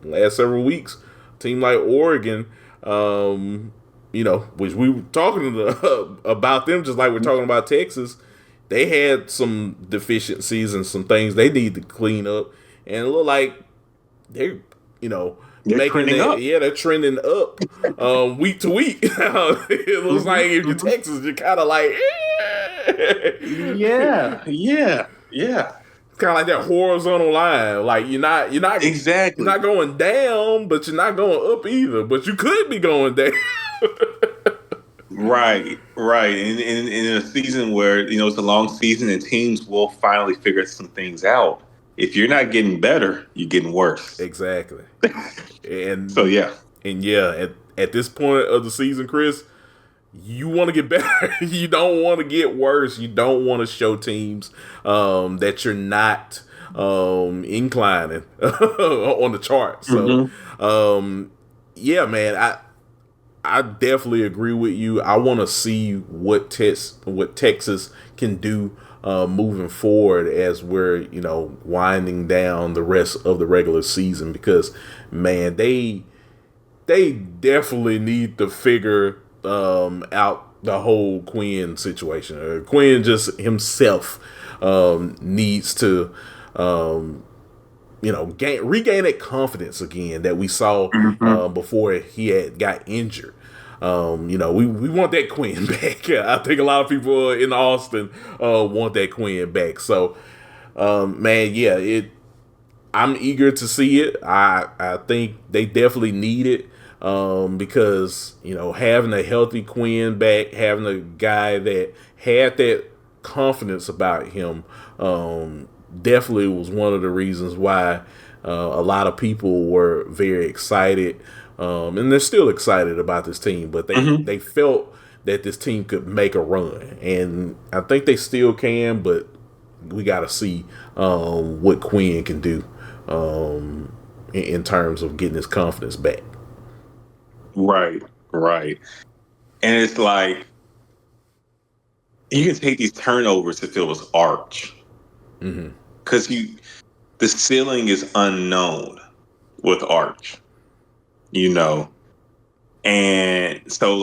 last several weeks, team like Oregon, which we were talking about them just like we're talking about Texas, they had some deficiencies and some things they need to clean up. And it looked like they're trending up. Yeah, they're trending up week to week. It looks like if you're Texas, you're kind of like, yeah. It's kind of like that horizontal line. Like you're not exactly. You're not going down, but you're not going up either. But you could be going down. Right. And in a season where it's a long season and teams will finally figure some things out. If you're not getting better, you're getting worse. Exactly. And so yeah. And yeah, at this point of the season, Chris, you want to get better. You don't want to get worse. You don't want to show teams that you're not inclining on the chart. So yeah, man, I definitely agree with you. I want to see what Texas can do moving forward as we're winding down the rest of the regular season, because man, they they definitely need to figure out the whole Quinn situation. Quinn just himself needs to regain that confidence again that we saw before he had got injured. We want that Quinn back. I think a lot of people in Austin want that Quinn back. So, I'm eager to see it. I think they definitely need it because having a healthy Quinn back, having a guy that had that confidence about him, definitely was one of the reasons why a lot of people were very excited, and they're still excited about this team. But they felt that this team could make a run, and I think they still can. But we got to see what Quinn can do in terms of getting his confidence back. Right. And it's like you can take these turnovers if it was Arch, because the ceiling is unknown with Arch, and so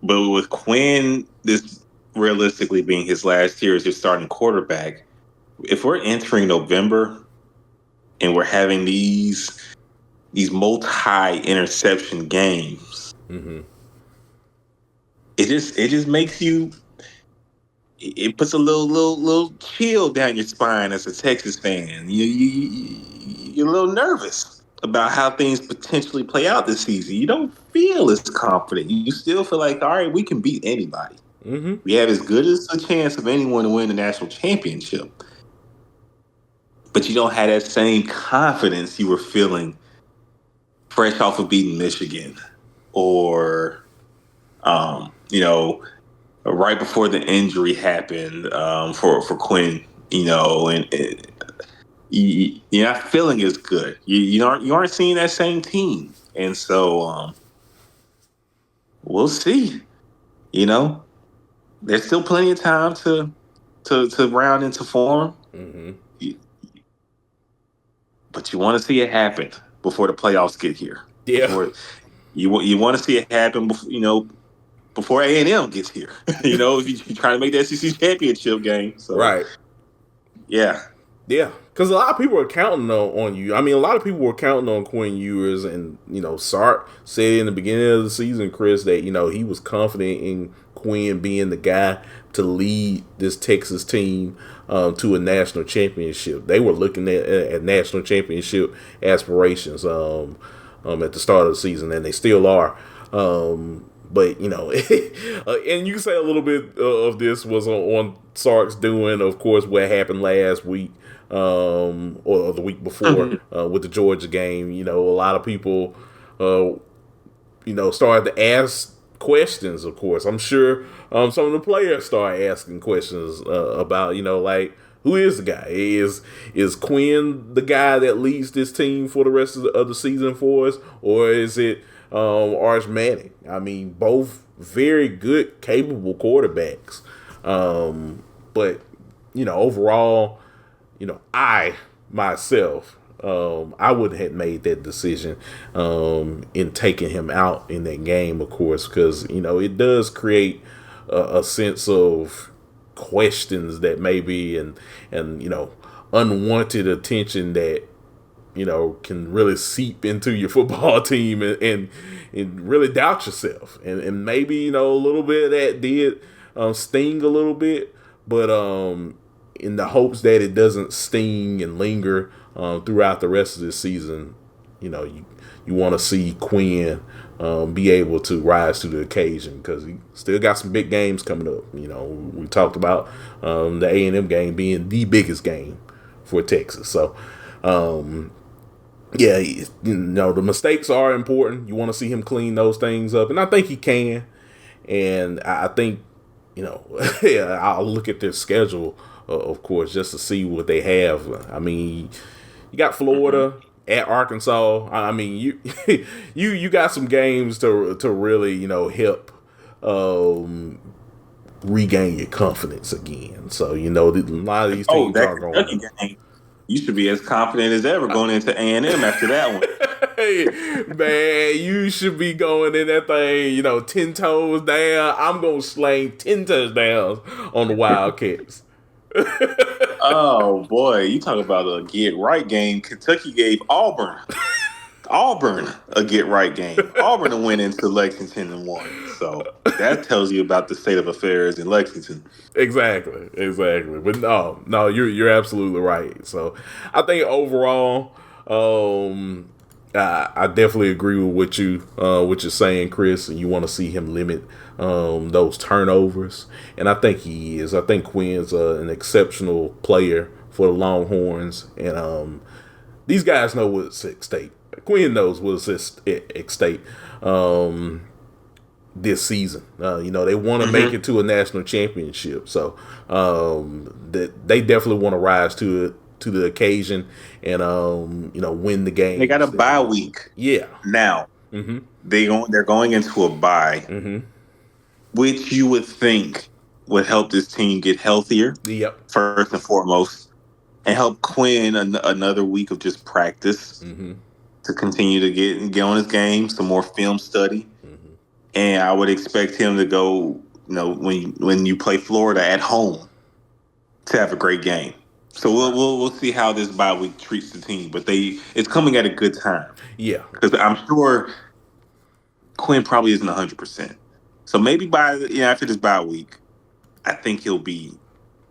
but with Quinn, this realistically being his last year as your starting quarterback, if we're entering November and we're having these multi-interception games, it just makes you. It puts a little chill down your spine as a Texas fan. You're a little nervous about how things potentially play out this season. You don't feel as confident. You still feel like, all right, we can beat anybody. We have as good as a chance of anyone to win the national championship. But you don't have that same confidence you were feeling fresh off of beating Michigan, or right before the injury happened for Quinn, and you're not feeling as good. You aren't seeing that same team, and so we'll see. There's still plenty of time to round into form, but you want to see it happen before the playoffs get here. Yeah, you want to see it happen before A&M gets here. If you're trying to make the SEC championship game. So, right. Yeah. Yeah, because a lot of people are counting on you. I mean, a lot of people were counting on Quinn Ewers, and Sark said in the beginning of the season, Chris, that he was confident in Quinn being the guy to lead this Texas team to a national championship. They were looking at national championship aspirations at the start of the season, and they still are. But and you can say a little bit of this was on Sark's doing, of course, what happened last week or the week before with the Georgia game. A lot of people, started to ask questions. Of course, I'm sure some of the players started asking questions about, who is the guy? Is Quinn the guy that leads this team for the rest of the season for us, or is it Arch Manning? I mean, both very good, capable quarterbacks. But overall, I myself, I wouldn't have made that decision in taking him out in that game, of course, because it does create a sense of questions that maybe and unwanted attention that can really seep into your football team and really doubt yourself. And maybe, a little bit of that did sting a little bit, but in the hopes that it doesn't sting and linger throughout the rest of this season, you want to see Quinn be able to rise to the occasion, because he still got some big games coming up. We talked about the A&M game being the biggest game for Texas. So, the mistakes are important. You want to see him clean those things up, and I think he can. And I think, I'll look at their schedule, of course, just to see what they have. I mean, you got Florida at Arkansas. I mean, you got some games to really help regain your confidence again. So a lot of these teams are going. You should be as confident as ever going into A&M after that one. Man, you should be going in that thing, 10 toes down. I'm going to slang 10 touchdowns on the Wildcats. Oh boy, you talk about a get right game. Kentucky gave Auburn a get right game. Auburn went into Lexington and won. So that tells you about the state of affairs in Lexington. Exactly. But no, you're absolutely right. So I think overall, I definitely agree with what you're saying, Chris. And you want to see him limit those turnovers, and I think he is. I think Quinn's an exceptional player for the Longhorns, and these guys know what's at stake. Quinn knows what's at stake this season. They want to make it to a national championship, so they definitely want to rise to the occasion and win the game. They got a bye week. Yeah. Now they're going into a bye, which you would think would help this team get healthier. Yep. First and foremost, and help Quinn another week of just practice to continue to get on his game, some more film study. And I would expect him to go, when you play Florida at home, to have a great game. So we'll see how this bye week treats the team, but it's coming at a good time. Yeah, because I'm sure Quinn probably isn't 100%. So maybe after this bye week, I think he'll be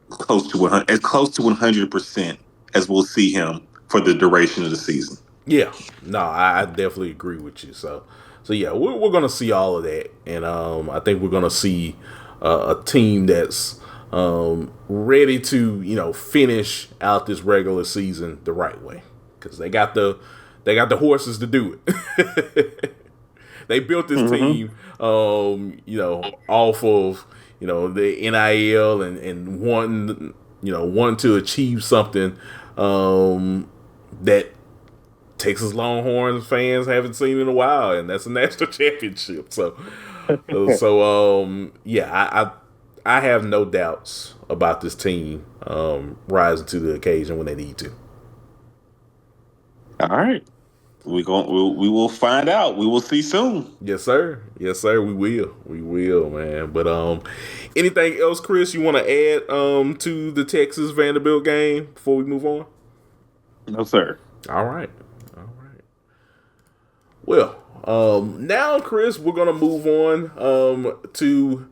close to 100% as we'll see him for the duration of the season. Yeah, no, I definitely agree with you. So yeah, we're gonna see all of that, and I think we're gonna see a team that's ready to finish out this regular season the right way, because they got the horses to do it. They built this team, off of the NIL and wanting to achieve something that Texas Longhorns fans haven't seen in a while, and that's a national championship. So yeah, I have no doubts about this team rising to the occasion when they need to. All right, we will find out. We will see soon. Yes, sir. We will, man. But anything else, Chris, you want to add to the Texas Vanderbilt game before we move on? No, sir. All right. Well, now, Chris, we're going to move on to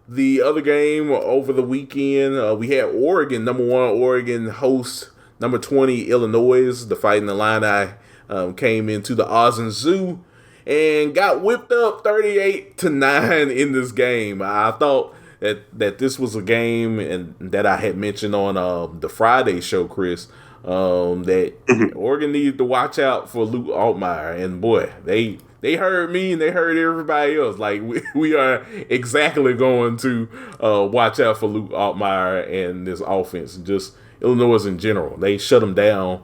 the other game over the weekend. We had Oregon, number 1 Oregon host number 20 Illinois. The Fighting Illini came into the Austin Zoo and got whipped up 38-9 in this game. I thought that this was a game, and that I had mentioned on the Friday show, Chris, that Oregon needed to watch out for Luke Altmaier, and boy, they heard me and they heard everybody else. Like we are exactly going to watch out for Luke Altmaier and this offense, and just Illinois in general. They shut them down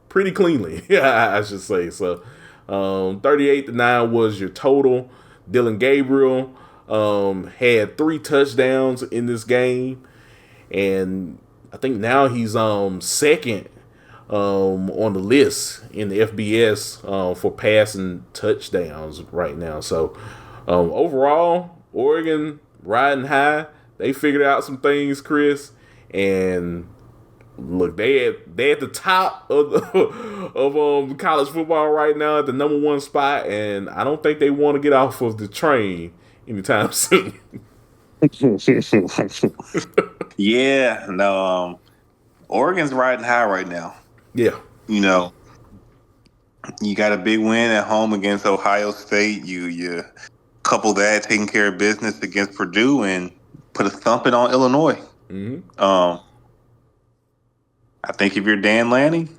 pretty cleanly, I should say. So 38-9 was your total. Dylan Gabriel had 3 touchdowns in this game, and I think now he's second on the list in the FBS for passing touchdowns right now. So overall, Oregon riding high. They figured out some things, Chris, and look, they at the top of college football right now at the number 1 spot, and I don't think they want to get off of the train anytime soon. Yeah, no, Oregon's riding high right now. Yeah. You got a big win at home against Ohio State. You couple that, taking care of business against Purdue, and put a thumping on Illinois. I think if you're Dan Lanning,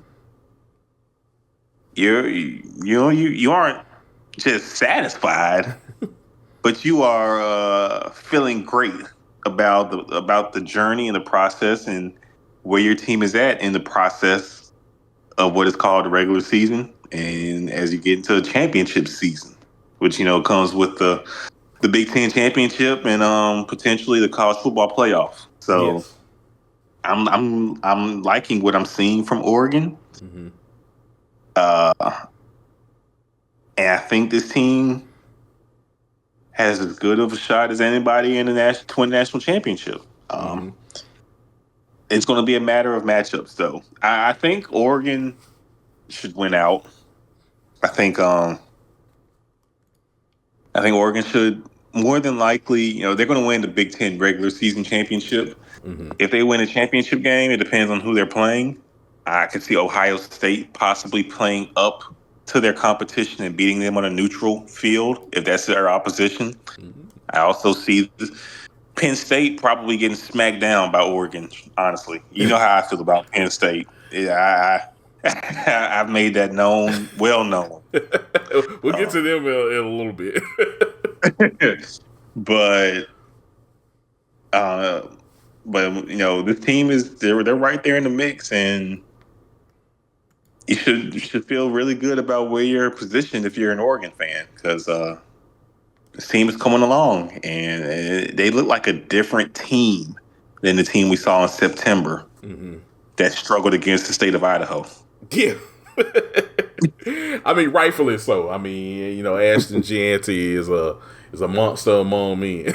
you aren't just satisfied, but you are feeling great about the journey and the process, and where your team is at in the process of what is called the regular season, and as you get into a championship season, which comes with the Big Ten championship and potentially the college football playoff. So yes. I'm liking what I'm seeing from Oregon. Uh, and I think this team has as good of a shot as anybody in the twin national championship. Mm-hmm. It's going to be a matter of matchups, though. I think Oregon should win out. I think I think Oregon should more than likely, they're going to win the Big Ten regular season championship. Mm-hmm. If they win a championship game, it depends on who they're playing. I could see Ohio State possibly playing up to their competition and beating them on a neutral field if that's their opposition. Mm-hmm. I also see Penn State probably getting smacked down by Oregon. Honestly, you know how I feel about Penn State. Yeah, I've made that well known. We'll get to them in a little bit. but uh, this team they're right there in the mix, and you should feel really good about where you're positioned if you're an Oregon fan, because this team is coming along, and they look like a different team than the team we saw in September that struggled against the state of Idaho. Yeah. I mean, rightfully so. I mean, Ashton Gianti is a monster among men.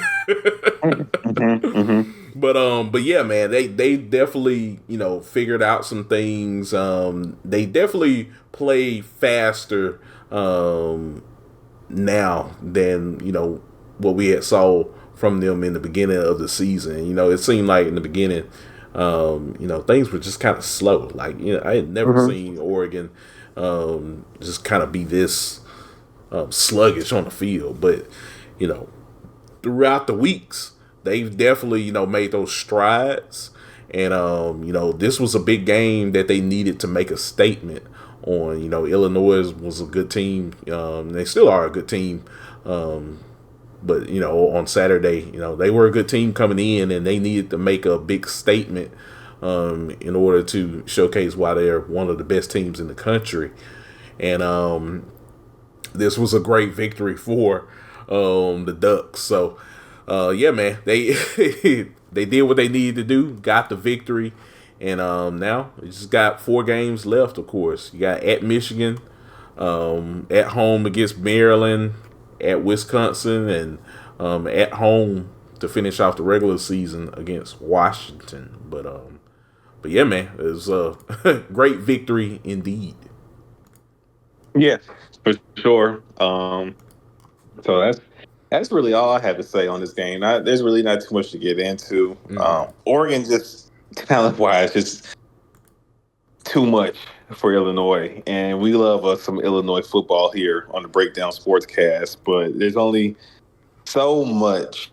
But yeah, man, they definitely figured out some things. They definitely play faster now than what we had saw from them in the beginning of the season. It seemed like in the beginning, things were just kind of slow. Like I had never seen Oregon just kind of be this sluggish on the field. But throughout the weeks, they've definitely made those strides. And this was a big game that they needed to make a statement on. Illinois was a good team. They still are a good team. But on Saturday, they were a good team coming in, and they needed to make a big statement in order to showcase why they're one of the best teams in the country. And this was a great victory for the Ducks. So yeah, man, they they did what they needed to do, got the victory, and now you just got 4 games left. Of course, you got at Michigan, at home against Maryland, at Wisconsin, and at home to finish off the regular season against Washington. But yeah, man, it was a great victory indeed. Yes, for sure. So that's really all I have to say on this game. There's really not too much to get into. Oregon, just talent wise, just too much for Illinois, and we love us some Illinois football here on the Breakdown Sportscast. But there's only so much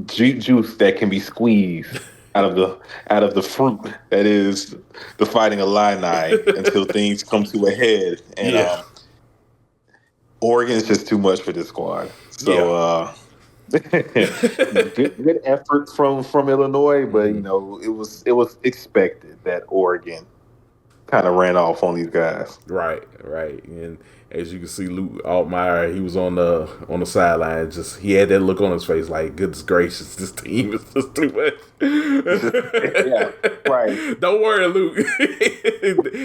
juice that can be squeezed out of the fruit that is the Fighting Illini until things come to a head. And Oregon is just too much for this squad. So good effort from Illinois, but it was expected that Oregon kind of ran off on these guys. Right. And as you can see, Luke Altmaier, he was on the sideline. Just he had that look on his face, like, goodness gracious, this team is just too much. Yeah, right. Don't worry, Luke.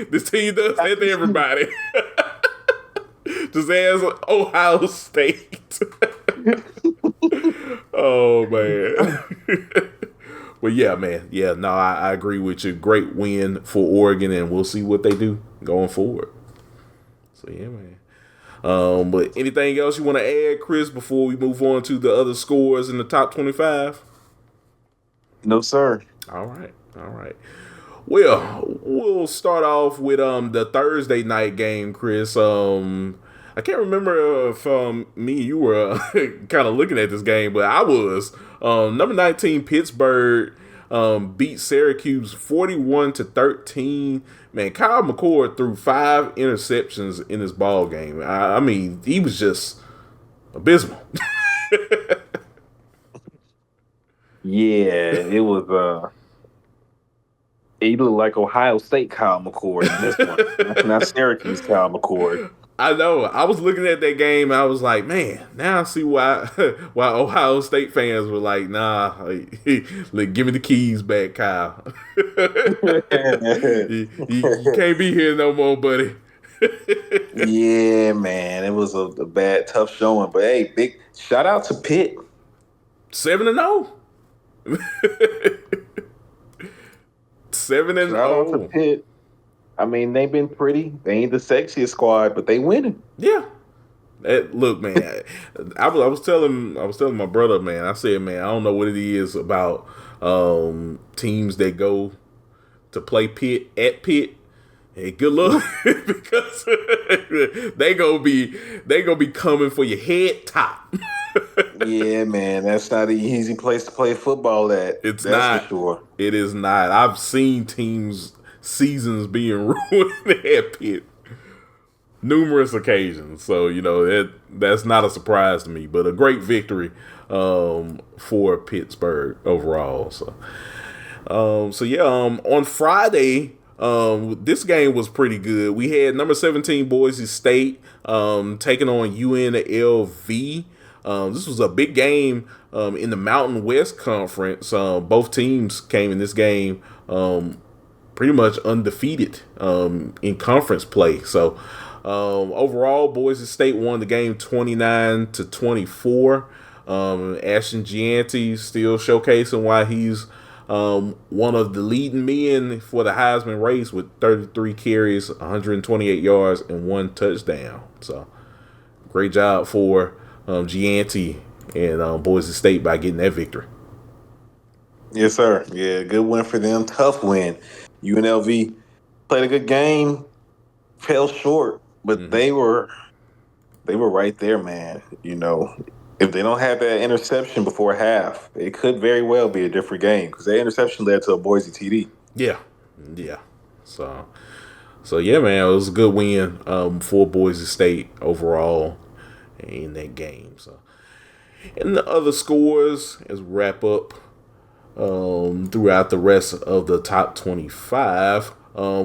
This team does that to everybody. Just as Ohio State. Oh man. But yeah, man. Yeah, no, I agree with you. Great win for Oregon, and we'll see what they do going forward. So yeah, man. But anything else you want to add, Chris, before we move on to the other scores in the top 25? No, sir. All right. Well, we'll start off with the Thursday night game, Chris. I can't remember if me and you were kind of looking at this game, but I was. Number 19 Pittsburgh beat Syracuse 41-13. Man, Kyle McCord threw 5 interceptions in this ball game. I mean, he was just abysmal. Yeah, it was. He looked like Ohio State Kyle McCord in this one, not Syracuse Kyle McCord. I know. I was looking at that game and I was like, man, now I see why why Ohio State fans were like, nah, like, give me the keys back, Kyle. You can't be here no more, buddy. Yeah, man, it was a bad, tough showing. But hey, big shout out to Pitt. 7-0. 7 and Shout out to 0. Pitt. I mean, they've been pretty. They ain't the sexiest squad, but they winning. Yeah. Look, man, I was telling my brother, man. I said, man, I don't know what it is about teams that go to play Pitt at Pitt. Hey, good luck because they gonna be coming for your head top. Yeah, man, that's not an easy place to play football at. It's That's for not. sure. It is not. I've seen teams seasons being ruined at Pitt numerous occasions. So that's not a surprise to me. But a great victory for Pittsburgh overall. So yeah. On Friday, this game was pretty good. We had number 17 Boise State taking on UNLV. This was a big game in the Mountain West Conference. Both teams came in this game pretty much undefeated in conference play. So overall, Boise State won the game 29-24. Ashton Gianti still showcasing why he's one of the leading men for the Heisman race with 33 carries, 128 yards, and 1 touchdown. So great job for Gianti and Boise State by getting that victory. Yes, sir. Yeah, good win for them. Tough win. UNLV played a good game, fell short, but they were right there, man. If they don't have that interception before half, it could very well be a different game because that interception led to a Boise TD. Yeah. So yeah, man, it was a good win for Boise State overall in that game. So, and the other scores as we wrap up throughout the rest of the top 25,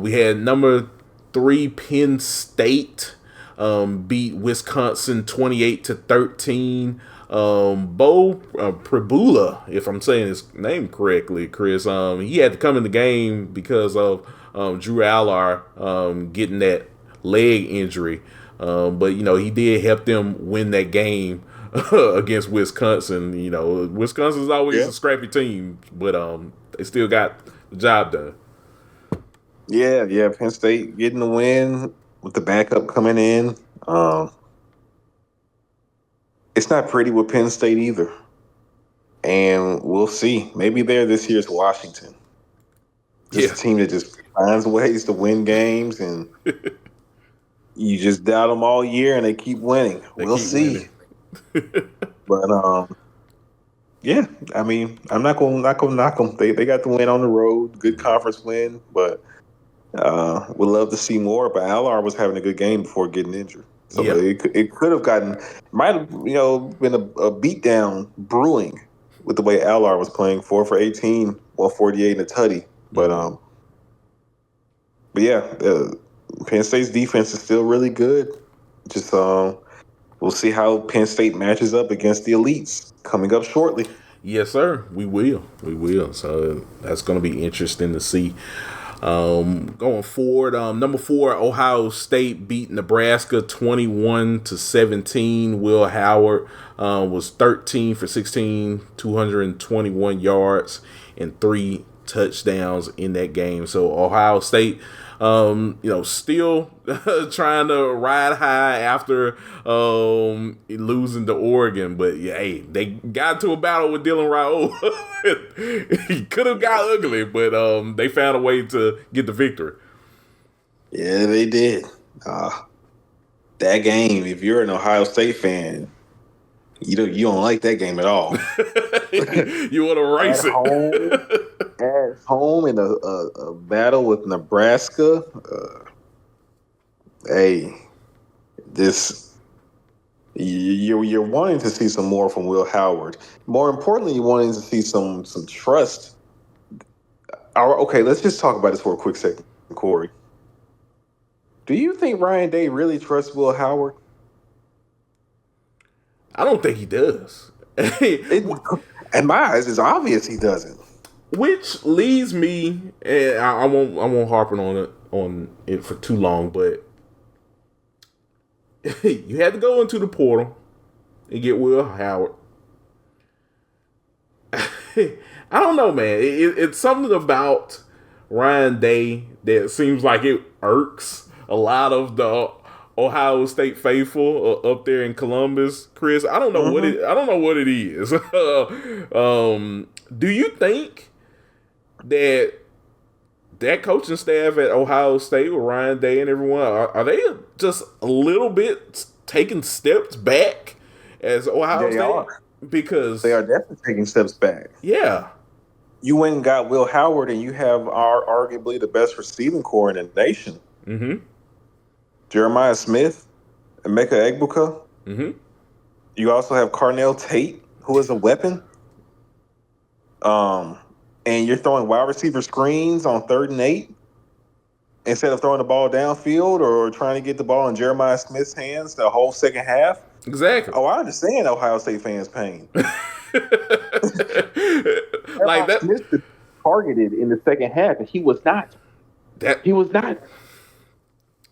we had number 3 Penn State beat Wisconsin 28-13. Bo Pribula, if I'm saying his name correctly, Chris, he had to come in the game because of Drew Allar getting that leg injury. But he did help them win that game against Wisconsin. Wisconsin's always a scrappy team, but they still got the job done. Yeah, Penn State getting the win with the backup coming in. It's not pretty with Penn State either. And we'll see. Maybe they're this year's Washington. Just a team that just finds ways to win games, and you just doubt them all year, and they keep winning. We'll see. But yeah, I mean, I'm not gonna knock them. They got the win on the road, good conference win, but would love to see more. But Allar was having a good game before getting injured, so it could have might have been a beatdown brewing with the way Allar was playing 4 for 18, 148 and a tutty. But yeah, Penn State's defense is still really good. Just we'll see how Penn State matches up against the elites coming up shortly. Yes, sir. We will. So that's going to be interesting to see. Going forward, number 4 Ohio State beat Nebraska 21-17. Will Howard was 13 for 16, 221 yards, and 3 touchdowns in that game. So Ohio State, still trying to ride high after losing to Oregon. But yeah, hey, they got to a battle with Dylan Raoul. He could have got ugly, but they found a way to get the victory. Yeah, they did. That game, if you're an Ohio State fan, you don't like that game at all. You want to race at home in a battle with Nebraska. Hey, you're wanting to see some more from Will Howard. More importantly, you're wanting to see some trust. Okay, let's just talk about this for a quick second, Kory. Do you think Ryan Day really trusts Will Howard? I don't think he does. It, in my eyes, it's obvious he doesn't. Which leads me, and I won't harp on it for too long, but you had to go into the portal and get Will Howard. I don't know, man. It's something about Ryan Day that seems like it irks a lot of the Ohio State faithful up there in Columbus. Chris, I don't know what Mm-hmm. it. I don't know what it is. Do you think that coaching staff at Ohio State with Ryan Day and everyone are they just a little bit taking steps back as Ohio They State? are. They Because are definitely taking steps back. yeah. You went and got Will Howard, and you have arguably the best receiving core in the nation. Mm-hmm. Jeremiah Smith, Emeka Egbuka. Mm-hmm. You also have Carnell Tate, who is a weapon. Um, and you're throwing wide receiver screens on 3rd and 8 instead of throwing the ball downfield or trying to get the ball in Jeremiah Smith's hands the whole second half. Exactly. Oh, I understand Ohio State fans' pain. Like Jeremiah that. Smith was targeted in the second half, and he was not. That He was not.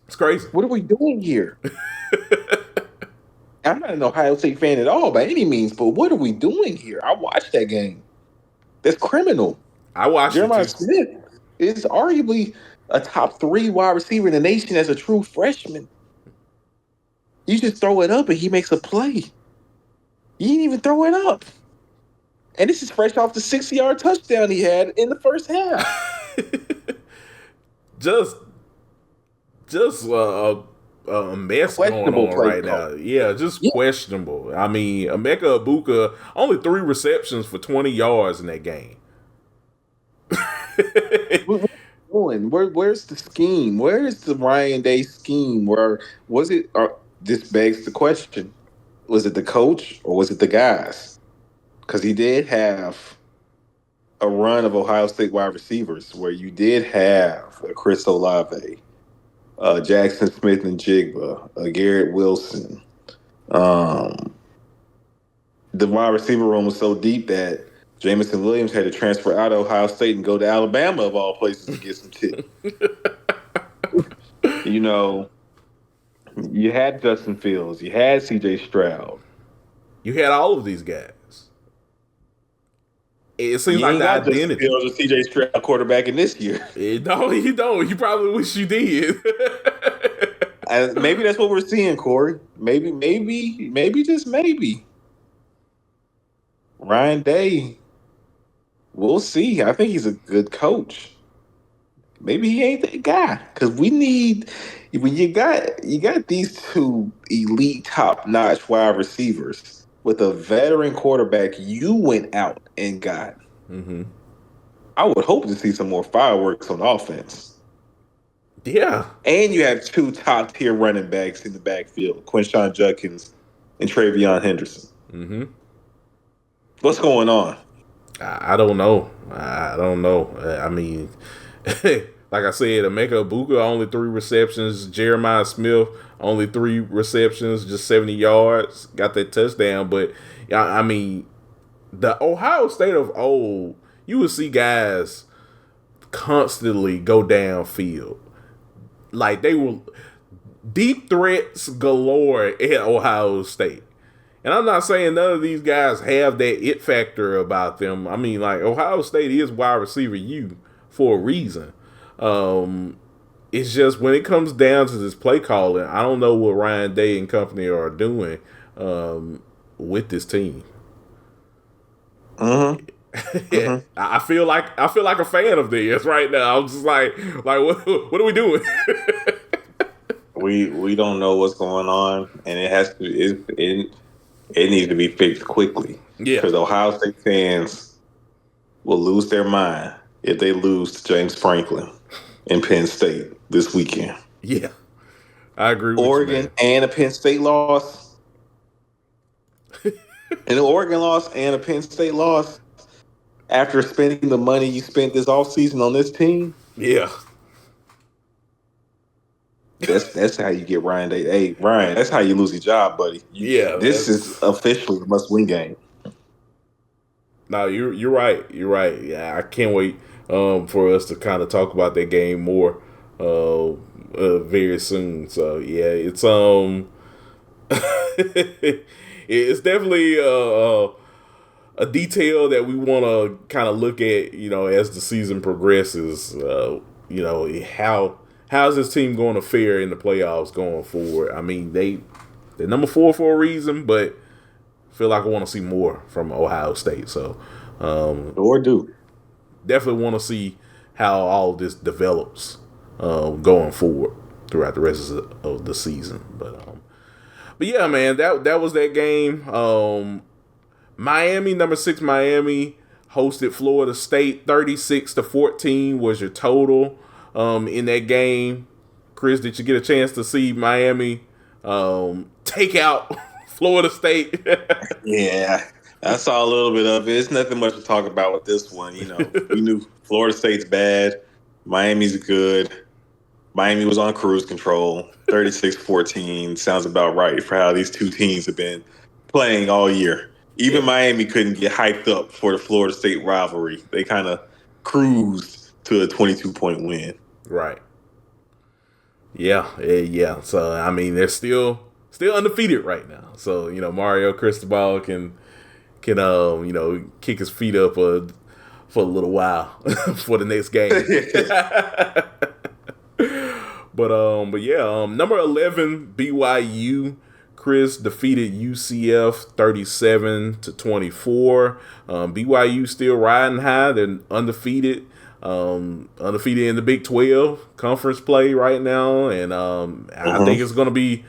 it's crazy. What are we doing here? I'm not an Ohio State fan at all by any means, but what are we doing here? I watched that game. That's criminal. I watched it Jeremiah too. Smith is arguably a top 3 wide receiver in the nation as a true freshman. You just throw it up and he makes a play. You didn't even throw it up. And this is fresh off the 60-yard touchdown he had in the first half. just a mess going Questionable on play right call. now. Yeah, just Yeah. questionable. I mean, Emeka Egbuka only 3 receptions for 20 yards in that game. Where's the scheme? Where is the Ryan Day scheme? Where was it? This begs the question: was it the coach or was it the guys? Because he did have a run of Ohio State wide receivers where you did have a Chris Olave, Jackson Smith and Jigba, Garrett Wilson. Um, the wide receiver room was so deep that Jamison Williams had to transfer out of Ohio State and go to Alabama, of all places, to get some tip. You know, you had Justin Fields, you had C.J. Stroud. You had all of these guys. It seems You like ain't the got Justin identity. Fields or C.J. Stroud quarterbacking this year. No, you don't. You probably wish you did. And maybe that's what we're seeing, Kory. Maybe, just maybe. Ryan Day, we'll see. I think he's a good coach. Maybe he ain't that guy because we need when you got these 2 elite, top notch wide receivers with a veteran quarterback. You went out and got. Mm-hmm. I would hope to see some more fireworks on offense. Yeah. And you have 2 top tier running backs in the backfield: Quinshawn Judkins and Travion Henderson. Mm-hmm. What's going on? I don't know. I don't know. I mean, like I said, Emeka Egbuka only 3 receptions. Jeremiah Smith only 3 receptions, just 70 yards. Got that touchdown. But I mean, the Ohio State of old, you would see guys constantly go downfield. Like they were deep threats galore at Ohio State. And I'm not saying none of these guys have that it factor about them. I mean, like, Ohio State is wide receiver U for a reason. It's just when it comes down to this play calling, I don't know what Ryan Day and company are doing with this team. Mm-hmm. Yeah, I feel like a fan of theirs right now. I'm just like what are we doing? We don't know what's going on, and it needs to be fixed quickly. Yeah. Because Ohio State fans will lose their mind if they lose to James Franklin in Penn State this weekend. Yeah, I agree with Oregon you, and a Penn State loss. An Oregon loss and a Penn State loss after spending the money you spent this offseason on this team. Yeah. That's how you get Ryan Day. Hey, Ryan, that's how you lose your job, buddy. Yeah, This that's is officially a must-win game. no. You're right. You're right. Yeah, I can't wait for us to kind of talk about that game more very soon. So yeah, it's definitely a detail that we want to kind of look at, as the season progresses. How's this team going to fare in the playoffs going forward? I mean, they're number 4 for a reason, but I feel like I want to see more from Ohio State. So, Or do. definitely want to see how all of this develops going forward throughout the rest of the season. But yeah, man, that was that game. Miami, number 6, Miami hosted Florida State. 36-14 was your total in that game. Chris, did you get a chance to see Miami take out Florida State? Yeah, I saw a little bit of it. It's nothing much to talk about with this one. We knew Florida State's bad. Miami's good. Miami was on cruise control. 36-14 sounds about right for how these two teams have been playing all year. Even Miami couldn't get hyped up for the Florida State rivalry. They kind of cruised to a 22-point win. Right. Yeah. So I mean, they're still undefeated right now. So Mario Cristobal can kick his feet up for a little while for the next game. But yeah, number 11 BYU. Chris defeated UCF 37-24. BYU still riding high. They're undefeated. Undefeated in the Big 12 conference play right now. And I think it's going to be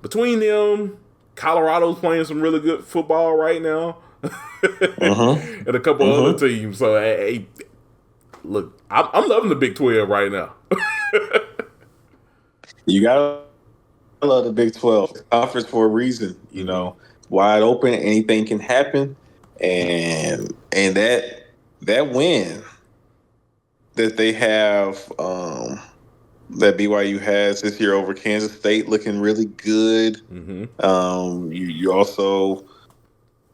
between them. Colorado's playing some really good football right now. And a couple other teams. So, hey, look, I'm loving the Big 12 right now. You got to love the Big 12 conference for a reason. Wide open, anything can happen. And that win that they have, that BYU has this year over Kansas State, looking really good. You also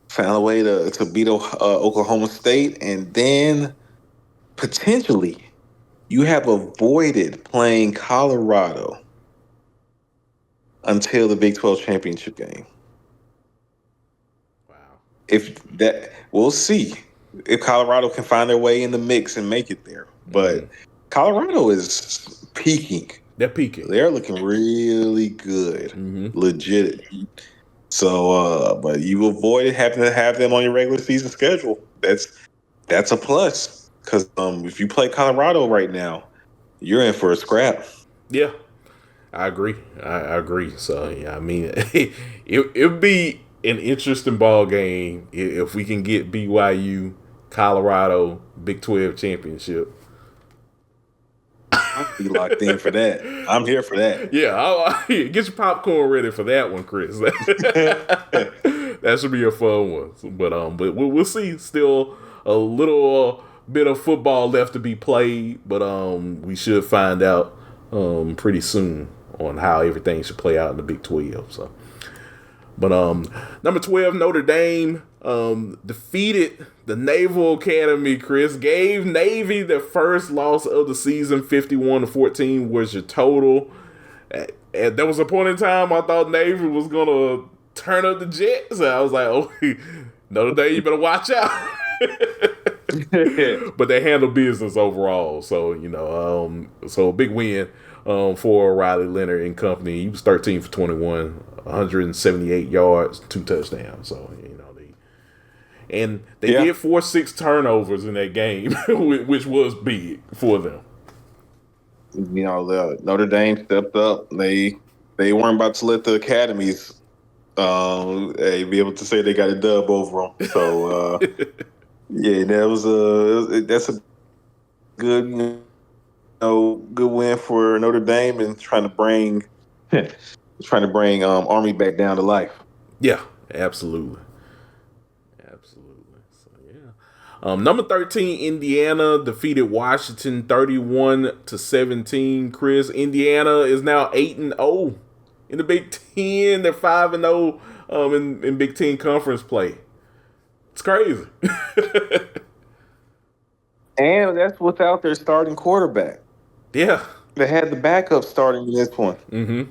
found a way to beat Oklahoma State, and then potentially you have avoided playing Colorado until the Big 12 championship game. Wow. We'll see if Colorado can find their way in the mix and make it there. But Colorado is peaking. They're peaking. They're looking really good, legit. So, but you avoided having to have them on your regular season schedule. That's a plus, because if you play Colorado right now, you're in for a scrap. Yeah, I agree. I agree. So yeah, I mean, it'd be an interesting ball game if we can get BYU, Colorado, Big 12 championship. I'll be locked in for that. I'm here for that. Yeah, get your popcorn ready for that one, Chris. That should be a fun one. But we'll see. Still a little bit of football left to be played, but we should find out pretty soon on how everything should play out in the Big 12. So, but number 12 Notre Dame defeated the Naval Academy. Chris, gave Navy their first loss of the season. 51-14 was your total. And there was a point in time I thought Navy was gonna turn up the Jets. I was like, oh, Notre Dame, you better watch out. But they handled business overall. So so a big win for Riley Leonard and company. He was 13 for 21, 178 yards, 2 touchdowns. So they did force 6 turnovers in that game, which was big for them. Notre Dame stepped up. They weren't about to let the academies be able to say they got a dub over them. So yeah, that's a good good win for Notre Dame, and trying to bring Army back down to life. Yeah, absolutely. So yeah. Number 13, Indiana defeated Washington 31-17. Chris, Indiana is now 8-0 in the Big Ten. They're 5-0 in Big Ten conference play. It's crazy. And that's without their starting quarterback. Yeah. They had the backup starting in this one. Mm-hmm.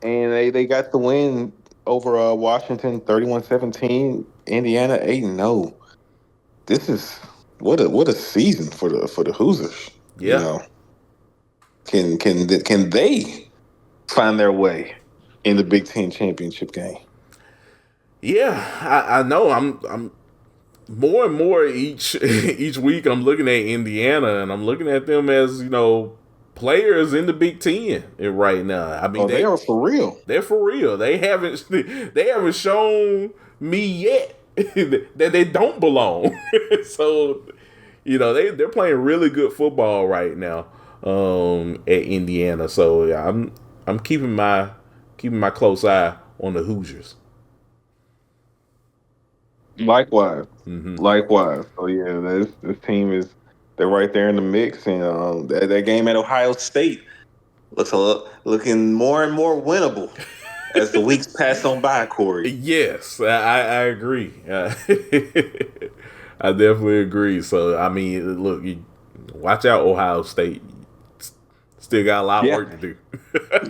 And they got the win over Washington 31-17. Indiana 8-0. This is what a season for the Hoosiers. You Yeah. know, can they find their way in the Big Ten championship game? Yeah, I know. I'm more and more each each week. I'm looking at Indiana, and I'm looking at them as players in the Big Ten right now. I mean, They are for real. They're for real. They haven't shown me yet that they don't belong. So, they're playing really good football right now at Indiana. So yeah, I'm keeping my close eye on the Hoosiers. Likewise, Mm-hmm. likewise. So yeah, this team they're right there in the mix, and that game at Ohio State looking more and more winnable as the weeks pass on by, Kory. Yes, I agree. I definitely agree. So I mean, look, watch out, Ohio State. Still got a lot of work to do.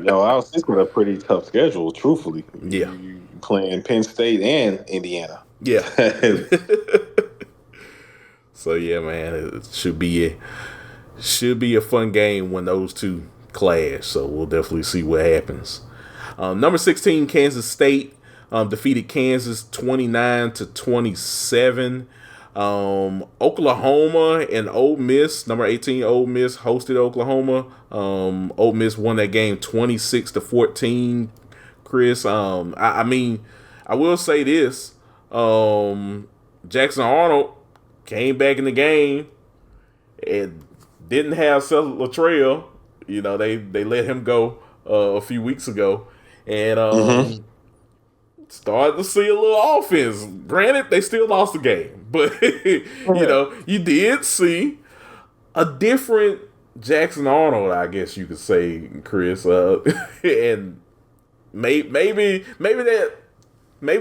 Ohio State's got a pretty tough schedule, truthfully. Yeah. You playing Penn State and Indiana. Yeah. So yeah, man, it should be a fun game when those two clash. So we'll definitely see what happens. Number 16, Kansas State defeated Kansas 29-27. Oklahoma and Ole Miss, number 18, Ole Miss hosted Oklahoma. Ole Miss won that game 26-14. Chris, I mean, I will say this: Jackson Arnold came back in the game and didn't have Seth Latrell. They let him go a few weeks ago, and started to see a little offense. Granted, they still lost the game, but you did see a different Jackson Arnold, I guess you could say, Chris. And maybe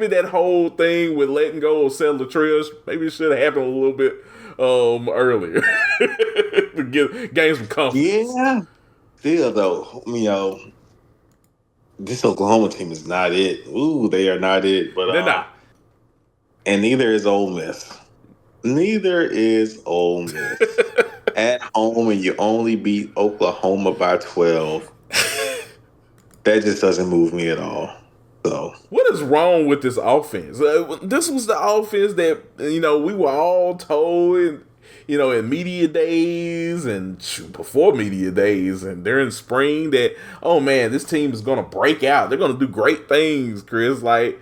that whole thing with letting go of Seth Latrell maybe should have happened a little bit earlier to gain some confidence. Yeah. Still though, this Oklahoma team is not it. Ooh, they are not it. But They're not. And neither is Ole Miss. Neither is Ole Miss. At home, and you only beat Oklahoma by 12. That just doesn't move me at all. So what is wrong with this offense? This was the offense that we were all told, in media days and before media days and during spring that, oh man, this team is gonna break out. They're gonna do great things, Chris. Like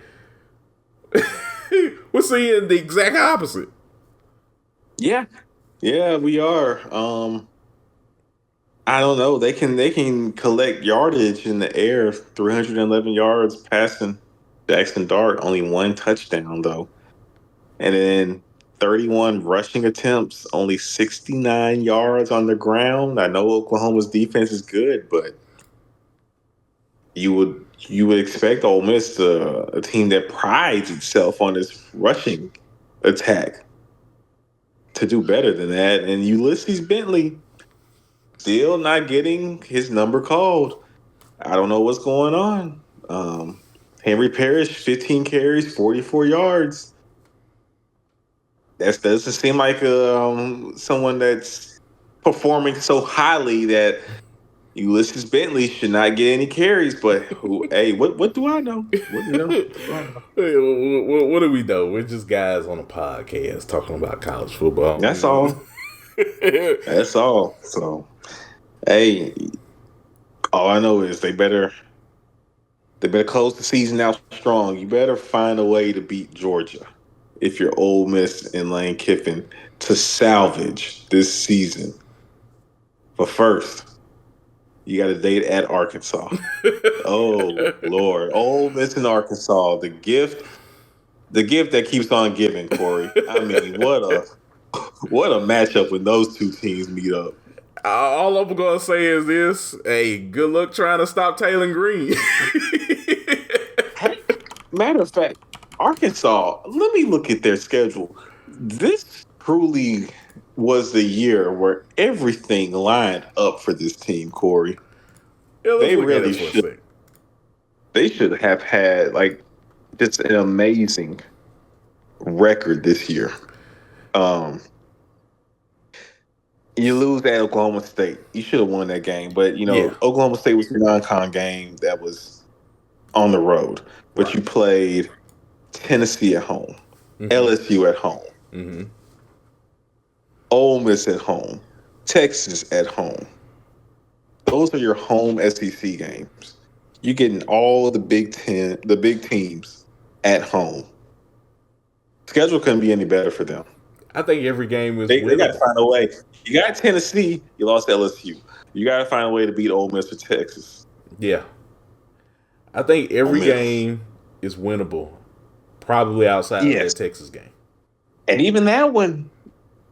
we're seeing the exact opposite. Yeah, we are. I don't know. They can collect yardage in the air, 311 yards passing. Jackson Dart only one touchdown though, and then 31 rushing attempts, only 69 yards on the ground. I know Oklahoma's defense is good, but you would expect Ole Miss, a team that prides itself on its rushing attack, to do better than that. And Ulysses Bentley still not getting his number called. I don't know what's going on. Henry Parrish, 15 carries, 44 yards. That doesn't seem like someone that's performing so highly that Ulysses Bentley should not get any carries. But hey, what do I know? What do we know? We're just guys on a podcast talking about college football. That's all. That's all. So, hey, all I know is they better close the season out strong. You better find a way to beat Georgia if you're Ole Miss and Lane Kiffin to salvage this season. But first, you got a date at Arkansas. Oh Lord, Ole Miss and Arkansas, the gift that keeps on giving, Kory. I mean, what What a matchup when those two teams meet up. All I'm gonna say is this: hey, good luck trying to stop Taylor Green. Hey, matter of fact, Arkansas, let me look at their schedule. This truly was the year where everything lined up for this team, Kory. Yeah, let's They look at really it for a should. sec. They should have had like just an amazing record this year. Um, you lose at Oklahoma State. You should have won that game, but Yeah, Oklahoma State was a non-con game that was on the road. But right. you played Tennessee at home, Mm-hmm. LSU at home, Mm-hmm. Ole Miss at home, Texas at home. Those are your home SEC games. You're getting all the the big teams at home. Schedule couldn't be any better for them. I think every game is They got to winnable. find a way. You got Tennessee, you lost LSU. You got to find a way to beat Ole Miss or Texas. Yeah, I think Ole every Miss. game is winnable. Probably outside of Yes. that Texas game. And even that one,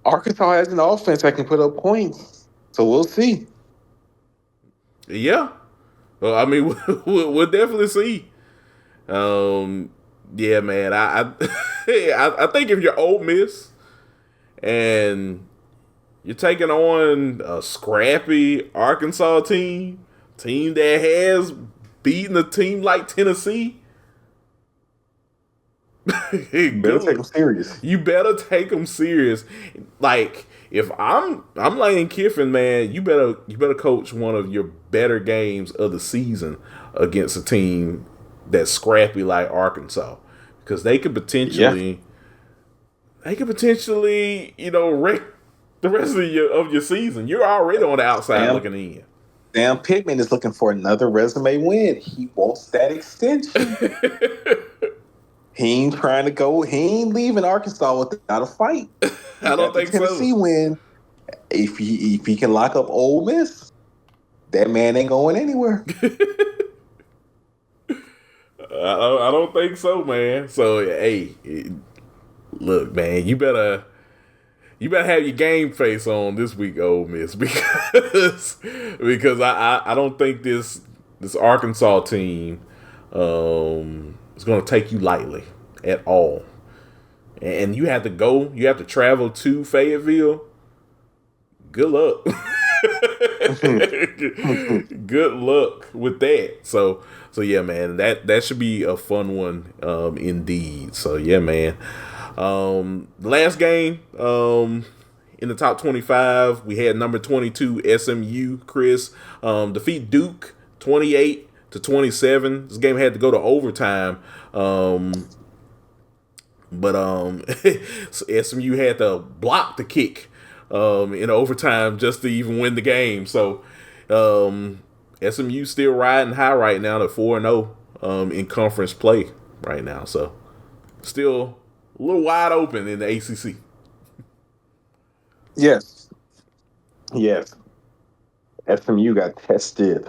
Arkansas has an offense that can put up points. So we'll see. Yeah. Well, I mean, we'll definitely see. Um, yeah, man. I think if you're Ole Miss and you're taking on a scrappy Arkansas team that has beaten a team like Tennessee, Better take them serious. you better take them serious. Like if I'm Lane Kiffin, man, you better coach one of your better games of the season against a team that's scrappy like Arkansas, because they could potentially wreck the rest of your season. You're already on the outside Sam, looking in. Sam Pittman is looking for another resume win. He wants that extension. He ain't trying to go. He ain't leaving Arkansas without a fight. He I don't got the think so. Tennessee win. If he can lock up Ole Miss, that man ain't going anywhere. I don't think so, man. So hey, look, man, you better have your game face on this week, Ole Miss, because I don't think this Arkansas team is going to take you lightly at all. And you have to travel to Fayetteville. Good luck. Good luck with that. So yeah, man, that should be a fun one, indeed. So yeah, man. The last game, in the top 25, we had number 22 SMU, Chris, defeat Duke 28-27. This game had to go to overtime. But so SMU had to block the kick in overtime just to even win the game. So SMU still riding high right now to 4-0 in conference play right now. So still a little wide open in the ACC. Yes. SMU got tested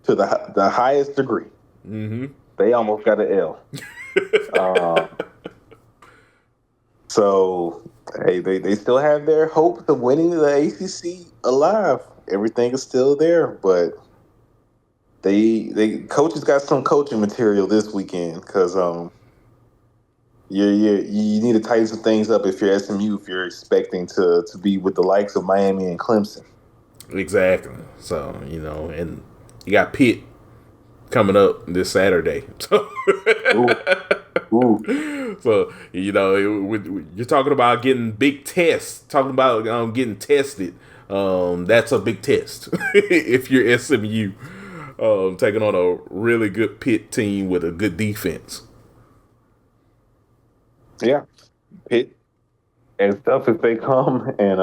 to the highest degree. Mm-hmm. They almost got an L. So hey, they still have their hopes of winning the ACC alive. Everything is still there, but they coaches got some coaching material this weekend because you need to tighten some things up if you're SMU, if you're expecting to be with the likes of Miami and Clemson. Exactly. So and you got Pitt coming up this Saturday. Ooh. So you're talking about getting big tests, talking about getting tested. That's a big test if you're SMU, taking on a really good Pitt team with a good defense. Yeah, Pitt as tough as they come, and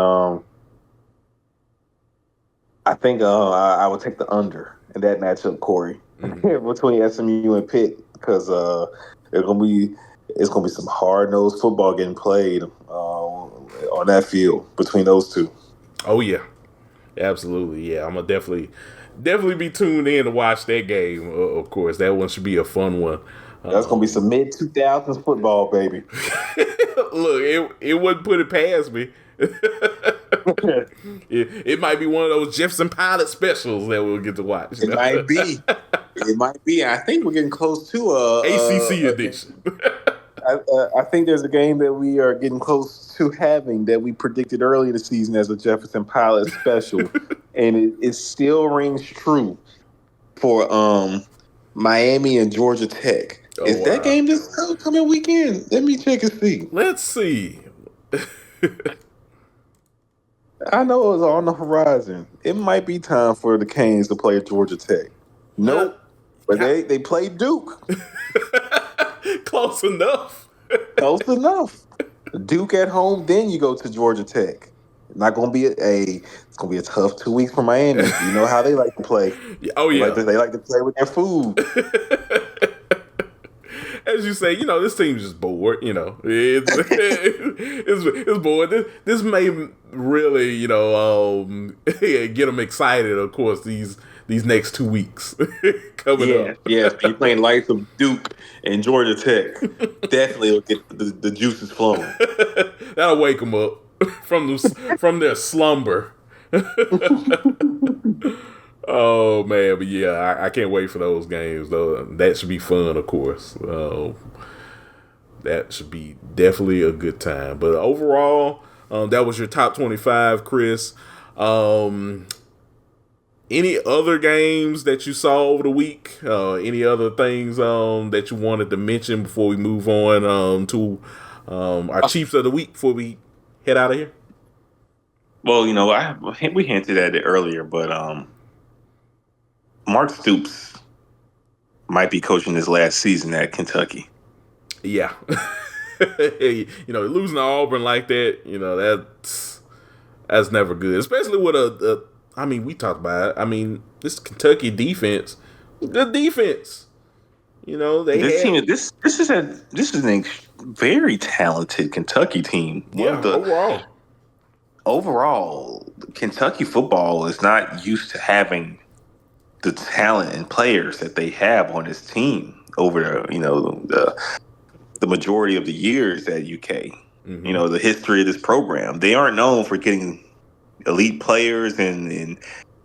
I think I would take the under in that matchup, Kory, between SMU and Pitt, because it's gonna be some hard nosed football getting played on that field between those two. Oh yeah, absolutely. Yeah, I'm gonna definitely be tuned in to watch that game. Of course, that one should be a fun one. That's gonna be some mid 2000s football, baby. Look, it wouldn't put it past me. It might be one of those Jefferson Pilot specials that we'll get to watch. It might be. It might be. I think we're getting close to ACC a game. edition. I think there's a game that we are getting close to having that we predicted early in the season as a Jefferson Pilot special, and it still rings true for Miami and Georgia Tech. Oh, Is that wow. game this coming weekend? Let me check and see. Let's see. I know it was on the horizon. It might be time for the Canes to play Georgia Tech. Nope. But they played Duke. Close enough. Close enough. Duke at home, then you go to Georgia Tech. Not gonna be it's gonna be a tough 2 weeks for Miami. You know how they like to play. Oh yeah. They like to play with their food. As you say, this team's just bored. It's bored. This may really, get them excited. Of course, these next 2 weeks coming up. Yeah. You're playing lights of Duke and Georgia Tech. Definitely will get the juices flowing. That'll wake them up from their slumber. Oh man, but yeah, I can't wait for those games though. That should be fun, of course. That should be definitely a good time. But overall, that was your top 25, Chris. Any other games that you saw over the week? Any other things that you wanted to mention before we move on to our Chiefs of the week before we head out of here? Well, we hinted at it earlier, but Mark Stoops might be coaching his last season at Kentucky. Yeah. Losing to Auburn like that, that's never good. Especially with we talked about it. This Kentucky defense, good defense. This is a very talented Kentucky team. Overall, Kentucky football is not used to having the talent and players that they have on this team over the majority of the years at UK. Mm-hmm. The history of this program. They aren't known for getting elite players in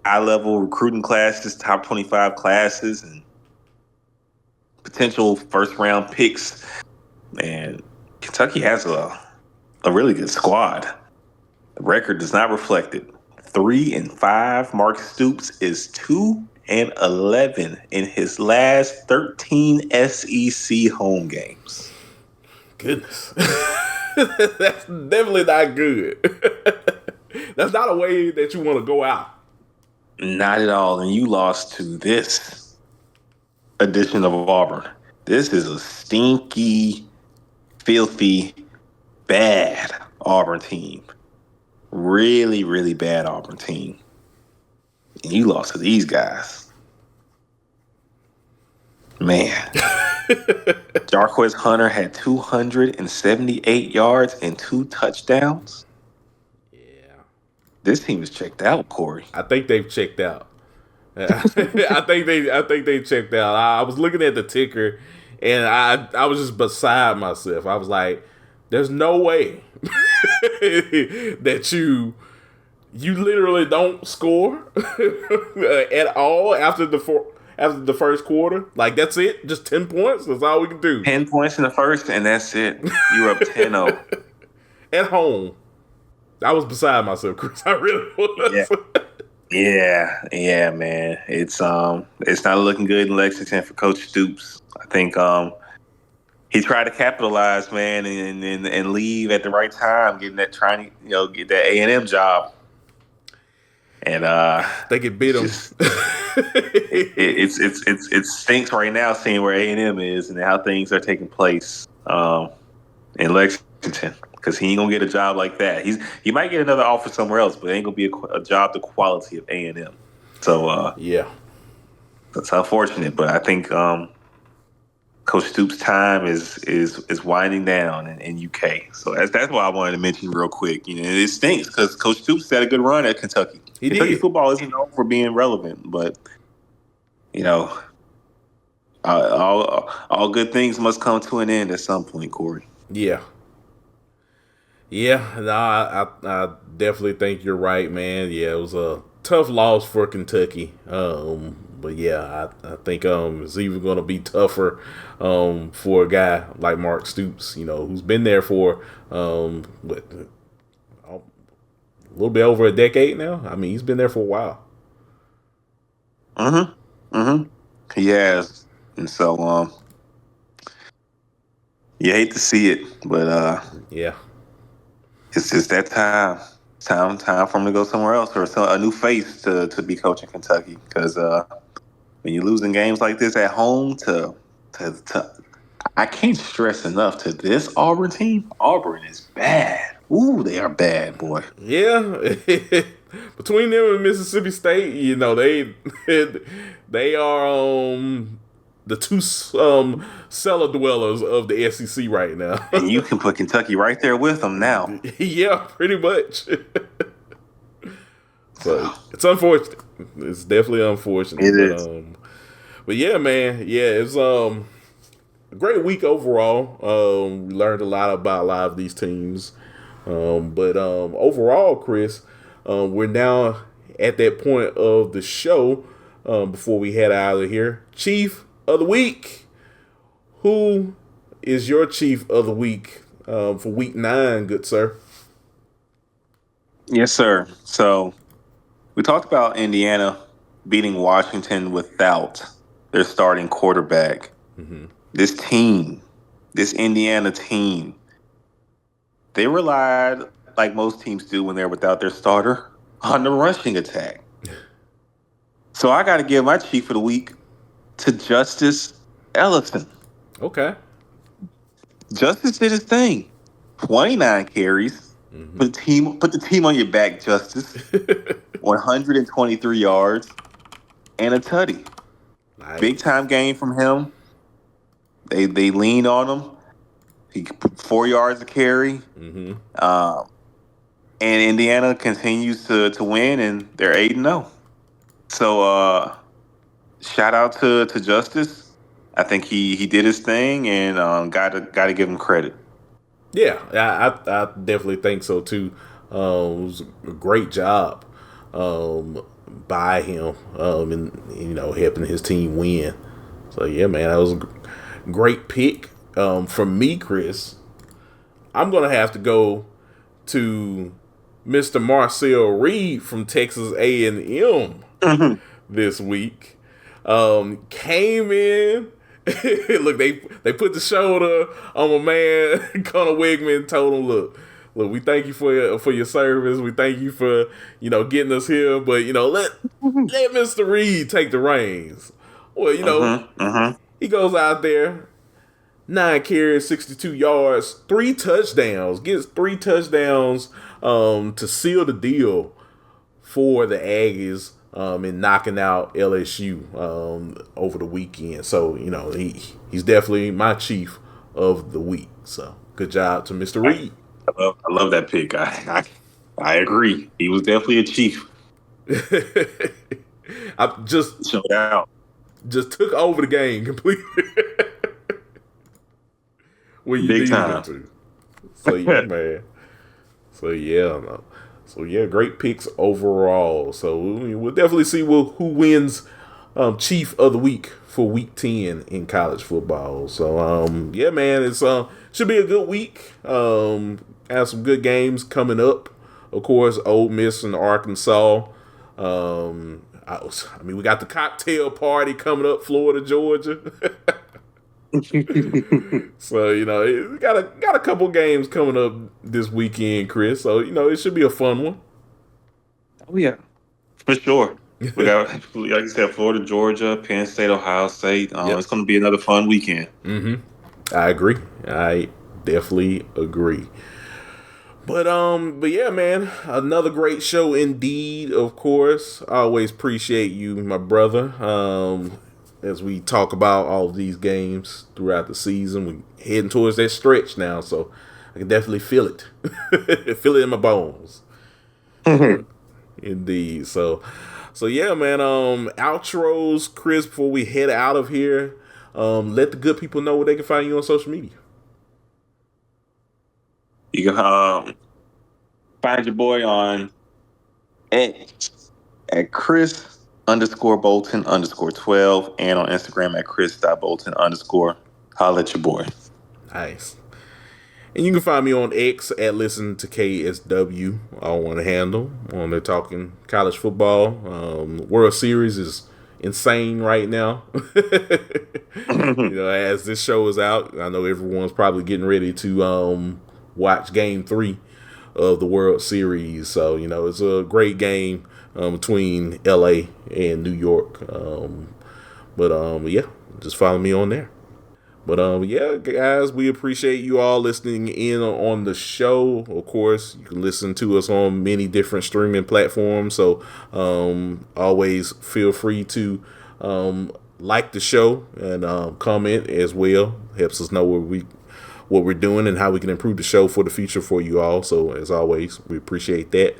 high-level recruiting classes, top 25 classes, and potential first-round picks. Man, Kentucky has a really good squad. The record does not reflect it. 3-5. Mark Stoops is 2-11 in his last 13 SEC home games. Goodness. That's definitely not good. That's not a way that you want to go out. Not at all. And you lost to this edition of Auburn. This is a stinky, filthy, bad Auburn team. Really, really bad Auburn team. And you lost to these guys. Man. Jarquez Hunter had 278 yards and 2 touchdowns. Yeah. This team is checked out, Kory. I think they've checked out. I think they checked out. I was looking at the ticker and I was just beside myself. I was like, there's no way that you literally don't score at all after the first quarter. Like, that's it? Just 10 points? That's all we can do. 10 points in the first, and that's it. You're up 10-0. At home. I was beside myself, Chris. I really was. Yeah, man. It's not looking good in Lexington for Coach Stoops. I think he tried to capitalize, man, and leave at the right time, get that A&M job. And they could beat them. It stinks right now seeing where A&M is and how things are taking place in Lexington, because he ain't gonna get a job like that. He might get another offer somewhere else, but it ain't gonna be a job the quality of A&M. So yeah, that's unfortunate. But I think Coach Stoops' time is winding down in UK. So that's why I wanted to mention real quick. It stinks because Coach Stoops had a good run at Kentucky. Kentucky football isn't known for being relevant, but all good things must come to an end at some point, Kory. Yeah. Yeah, no, I definitely think you're right, man. Yeah, it was a tough loss for Kentucky. But yeah, I think it's even going to be tougher for a guy like Mark Stoops, who's been there for what, a little bit over a decade now. I mean, he's been there for a while. Mm-hmm. Mm-hmm. He has. And so you hate to see it, but Yeah, it's just that time. Time for him to go somewhere else or a new face to be coaching Kentucky. Because when you're losing games like this at home to I can't stress enough to this Auburn team. Auburn is bad. Ooh, they are bad, boy. yeah. Between them and Mississippi State, they they are the two cellar dwellers of the SEC right now. And you can put Kentucky right there with them now. Yeah, pretty much. So So it's unfortunate. It's definitely unfortunate, it but is. yeah, man, yeah, it's a great week overall. We learned a lot about a lot of these teams, but overall, Chris, we're now at that point of the show. Before we head out of here, Chief of the Week. Who is your Chief of the Week for Week 9, good sir? Yes, sir. So we talked about Indiana beating Washington without their starting quarterback. Mm-hmm. This team, this Indiana team, they relied, like most teams do when they're without their starter, on the rushing attack. So I got to give my chief of the week to Justice Ellison. Okay. Justice did his thing. 29 carries. Mm-hmm. Put the team on your back, Justice. 123 yards and a tutty. Big Nice. time game from him. They leaned on him. He put 4 yards of carry. Mm-hmm. Um, and Indiana continues to win, and they're 8-0. So shout out to Justice. I think he did his thing, and got to give him credit. Yeah, I definitely think so too. It was a great job by him, and helping his team win. So yeah, man, that was a great pick. From me, Chris, I'm gonna have to go to Mr. Marcel Reed from Texas A&M Mhm. this week. Came in. Look, they put the shoulder on my man Connor Wigman. Told him, look, we thank you for your service. We thank you for getting us here, but let Mr. Reed take the reins. Well, he goes out there, 9 carries, 62 yards, 3 touchdowns, gets 3 touchdowns to seal the deal for the Aggies in knocking out LSU over the weekend. So he's definitely my chief of the week. So good job to Mr. I, Reed. I love that pick. I agree. He was definitely a chief. I Showed out. just took over the game completely when you Big needed him time. to. So yeah, man. So yeah, no. So yeah, great picks overall. So we'll definitely see who wins Chief of the Week for Week 10 in college football. So yeah, man, it's should be a good week. Have some good games coming up. Of course, Ole Miss and Arkansas. I mean, we got the cocktail party coming up, Florida, Georgia. So we got a couple games coming up this weekend, Chris. So it should be a fun one. Oh yeah, for sure. We got, like you said, Florida, Georgia, Penn State, Ohio State. Yep. It's going to be another fun weekend. Mm-hmm. I agree. I definitely agree. But yeah, man, another great show indeed. Of course, I always appreciate you, my brother. As we talk about all of these games throughout the season, we heading towards that stretch now, so I can definitely feel it, feel it in my bones. Indeed. So yeah, man. Outros, Chris. Before we head out of here, let the good people know where they can find you on social media. You can find your boy on X at Chris_Bolton_12 and on Instagram at Chris.Bolton_. Holla at your boy. Nice. And you can find me on X at Listen to KSW. All one handle. On there talking college football. World Series is insane right now. As this show is out, I know everyone's probably getting ready to watch Game 3 of the World Series. So it's a great game between LA and New York. But just follow me on there. But guys, we appreciate you all listening in on the show. Of course, you can listen to us on many different streaming platforms. So always feel free to like the show and comment as well. Helps us know what we're doing and how we can improve the show for the future for you all. So as always, we appreciate that.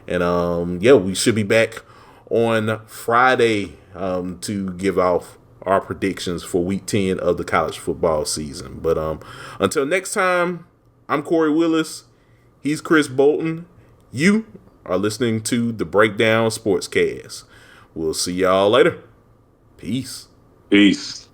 And we should be back on Friday to give off our predictions for week 10 of the college football season. But until next time, I'm Kory Willis. He's Chris Bolton. You are listening to the Breakdown Sportscast. We'll see y'all later. Peace. Peace.